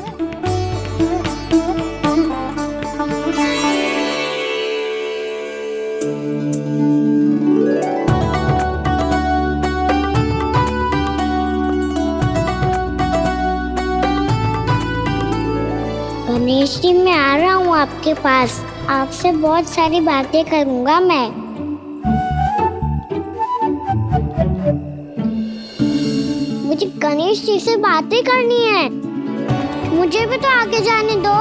गणेश जी, मैं आ रहा हूँ आपके पास, आपसे बहुत सारी बातें करूँगा मैं। मुझे गणेश जी से बातें करनी है, मुझे भी तो आगे जाने दो।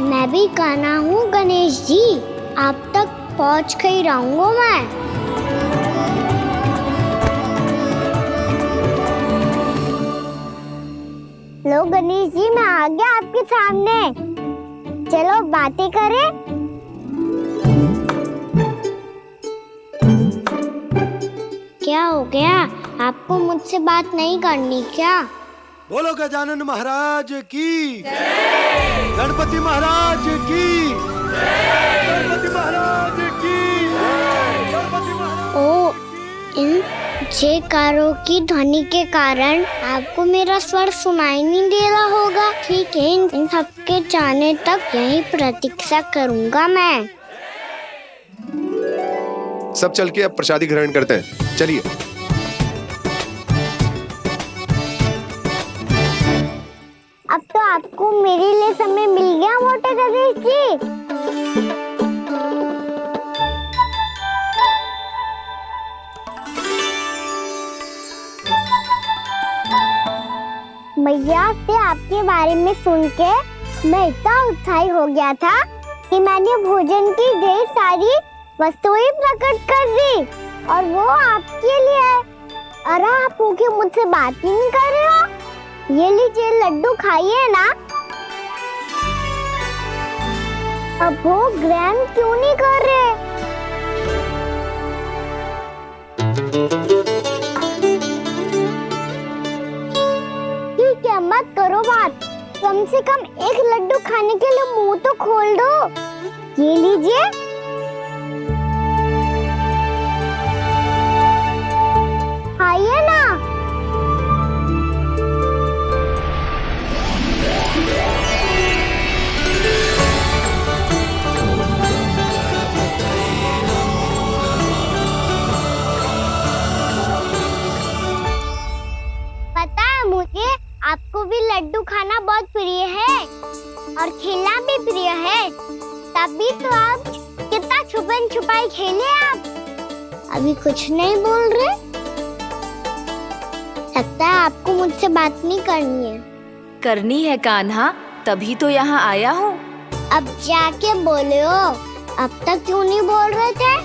मैं भी कान्हा हूँ गणेश जी, आप तक पहुँच कर ही रहूँगा मैं। लो गणेश जी, मैं आ गया आपके सामने, चलो बातें करें। क्या हो गया, आपको मुझसे बात नहीं करनी क्या? बोलो गजानन महाराज की जय! गणपति महाराज की जय! गणपति महाराज की जय! गणपति महाराज। ओ, इन जयकारों की ध्वनि के कारण आपको मेरा स्वर सुनाई नहीं दे रहा होगा। ठीक है, इन सबके जाने तक यही प्रतीक्षा करूंगा मैं। सब चल के अब प्रसादी ग्रहण करते हैं, चलिए। अब तो आपको मेरे लिए समय मिल गया मोटे गणेश जी। मैया से आपके बारे में सुन के मैं इतना उत्साही हो गया था कि मैंने भोजन की ढेर सारी वस्तुएं प्रकट कर दी, और वो आपके लिए। अरे आप भूखे मुझसे बात ही नहीं कर रहे हो। ये लीजिए लड्डू, खाइए ना। अब वो ग्रैंड क्यों नहीं कर रहे? ठीक है, मत करो बात। कम से कम एक लड्डू खाने के लिए मुंह तो खोल दो। ये लीजिए। खाइए ना। पता है मुझे, आपको भी लड्डू खाना बहुत प्रिय है और खेलना भी प्रिय है। तभी तो आप कितना छुपन छुपाई खेले आप। अभी कुछ नहीं बोल रहे? लगता है आपको मुझसे बात नहीं करनी है। करनी है कान्हा, तभी तो यहाँ आया हूँ। अब जाके बोले हो। अब तक क्यों नहीं बोल रहे थे?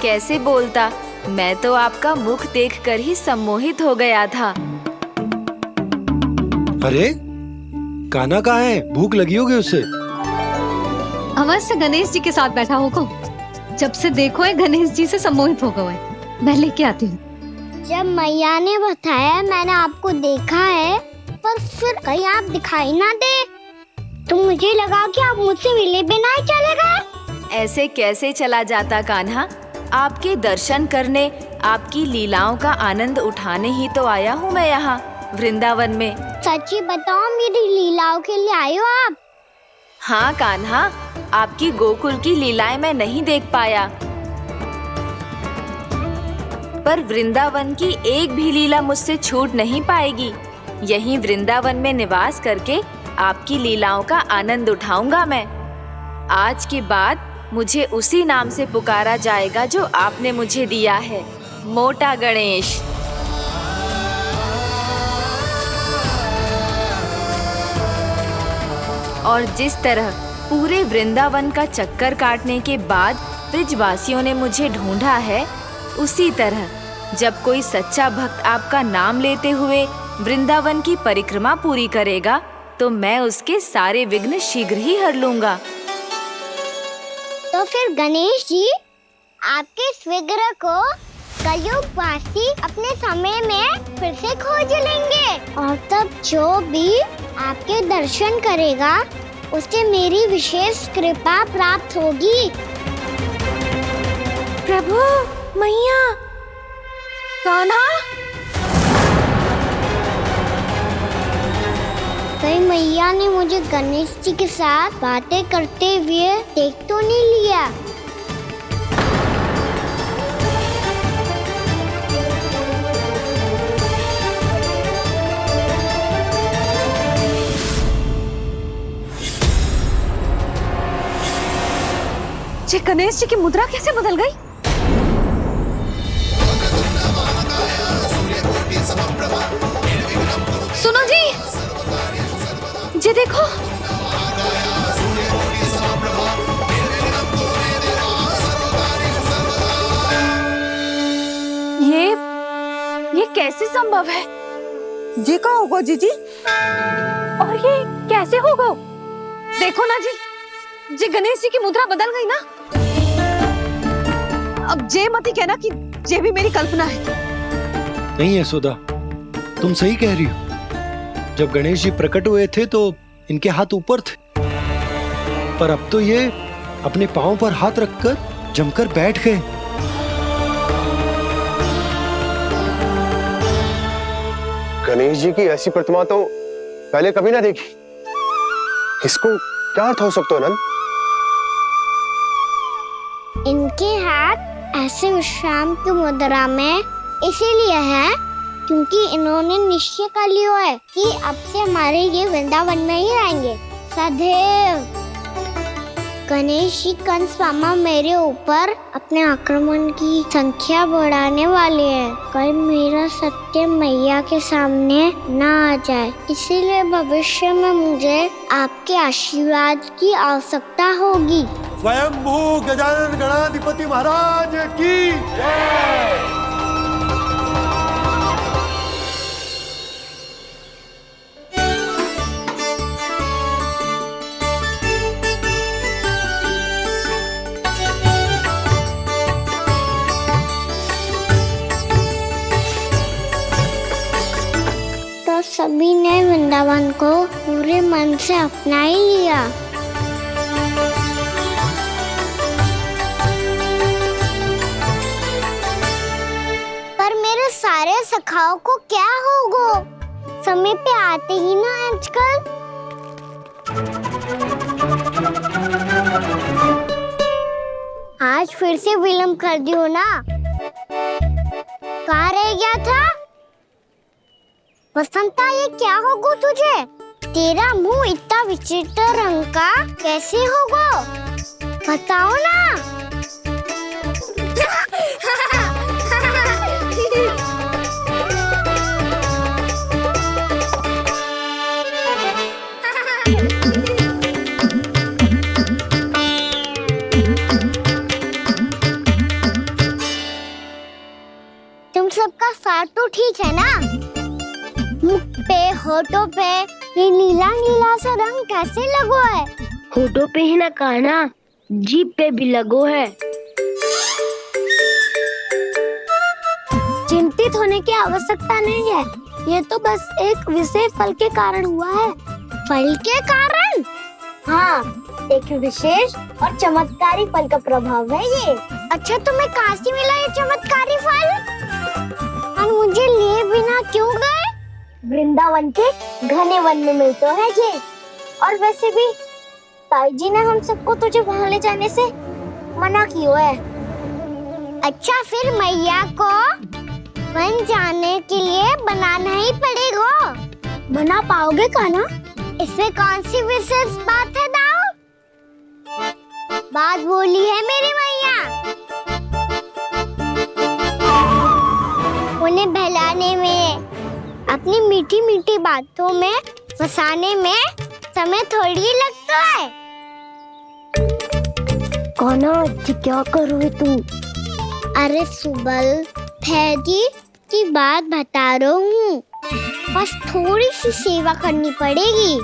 कैसे बोलता, मैं तो आपका मुख देखकर ही सम्मोहित हो गया था। अरे कान्हा कहाँ है? भूख लगी होगी उसे। अवश्य गणेश जी के साथ बैठा होगा। जब से देखो है गणेश जी से सम्मोहित हो गए। मैं लेके आती हूँ। जब मैया ने बताया मैंने आपको देखा है, पर फिर कहीं आप दिखाई ना दे, तो मुझे लगा कि आप मुझसे मिले बिना ही चले गए। ऐसे कैसे चला जाता कान्हा? आपके दर्शन करने, आपकी लीलाओं का आनंद उठाने ही तो आया हूँ मैं यहाँ वृंदावन में। सच्ची बताओ, मेरी लीलाओं के लिए आए हो आप? हाँ कान्हा, आपकी गोकुल की लीलाएं मैं नहीं देख पाया, पर वृंदावन की एक भी लीला मुझसे छूट नहीं पाएगी। यहीं वृंदावन में निवास करके आपकी लीलाओं का आनंद उठाऊंगा मैं। आज के बाद मुझे उसी नाम से पुकारा जाएगा जो आपने मुझे दिया है, मोटा गणेश। और जिस तरह पूरे वृंदावन का चक्कर काटने के बाद ब्रिजवासियों ने मुझे ढूंढा है, उसी तरह जब कोई सच्चा भक्त आपका नाम लेते हुए वृंदावन की परिक्रमा पूरी करेगा, तो मैं उसके सारे विघ्न शीघ्र ही हर लूंगा। तो फिर गणेश जी, आपके इस विग्रह को कलयुगवासी अपने समय में फिर से खोज लेंगे, और तब जो भी आपके दर्शन करेगा उसे मेरी विशेष कृपा प्राप्त होगी। प्रभु, मैया, कान्हा। कहीं मैया ने मुझे गणेश जी के साथ बातें करते हुए देख तो नहीं लिया? ये गणेश जी की मुद्रा कैसे बदल गई? सुनो जी, ये देखो। ये कैसे संभव है? ये क्या होगा जीजी? और ये कैसे होगा? देखो ना जी, ये गणेश जी की मुद्रा बदल गई ना। अब जे मत ही कहना कि ये भी मेरी कल्पना है। नहीं यशोदा, तुम सही कह रही हो। जब गणेश जी प्रकट हुए थे तो इनके हाथ ऊपर थे, पर अब तो ये अपने पांव पर हाथ रखकर जमकर बैठ गए। गणेश जी की ऐसी प्रतिमा तो पहले कभी ना देखी। इसको क्या अर्थ हो सकता है नंद? इनके हाथ ऐसे विश्राम की मुद्रा में इसीलिए है क्योंकि इन्होंने निश्चय कर लिया है कि अब से हमारे ये वृंदावन में ही रहेंगे सदैव। गणेश जी कंस मामा मेरे ऊपर अपने आक्रमण की संख्या बढ़ाने वाले हैं, कहीं मेरा सत्य मैया के सामने ना आ जाए। इसीलिए भविष्य में मुझे आपके आशीर्वाद की आवश्यकता होगी। स्वयंभू गजानन गणाधिपति महाराज की जय। सभी ने वृंदावन को पूरे मन से अपना ही लिया। पर मेरे सारे सखाओं को क्या होगा? समय पे आते ही ना आजकल। आज फिर से विलंब कर दियो ना। कहाँ रह गया था? वसंता, ये क्या होगा तुझे? तेरा मुंह इतना विचित्र रंग का कैसे होगा? बताओ ना। तुम सबका साथ तो ठीक है ना? मुख पे, होठों पे ये नीला नीला सा रंग कैसे लगो है? होठों पे ही ना काना, जीभ पे भी लगो है। चिंतित होने की आवश्यकता नहीं है। ये तो बस एक विशेष फल के कारण हुआ है। फल के कारण? हाँ, एक विशेष और चमत्कारी फल का प्रभाव है ये। अच्छा, तुम्हें कहाँ से मिला ये चमत्कारी फल? और मुझे लिए बिना क्यों गए? वृंदावन के घने वन में मिलते है ये। और वैसे भी ताई जी ने हम सबको तुझे वहाँ ले जाने से मना किया है। अच्छा, फिर मैया को वन जाने के लिए बनाना ही पड़ेगा। बना पाओगे कान्हा? इसमें कौन सी विशेष बात है दाऊ? बात बोली है मेरी मैया। उन्हें बहलाने में, अपनी मीठी मीठी बातों में फंसाने में समय थोड़ी लगता है। कान्हा, क्या करोगे तुम? अरे सुबल, फैजी की बात बता रहा हूँ। बस थोड़ी सी सेवा करनी पड़ेगी।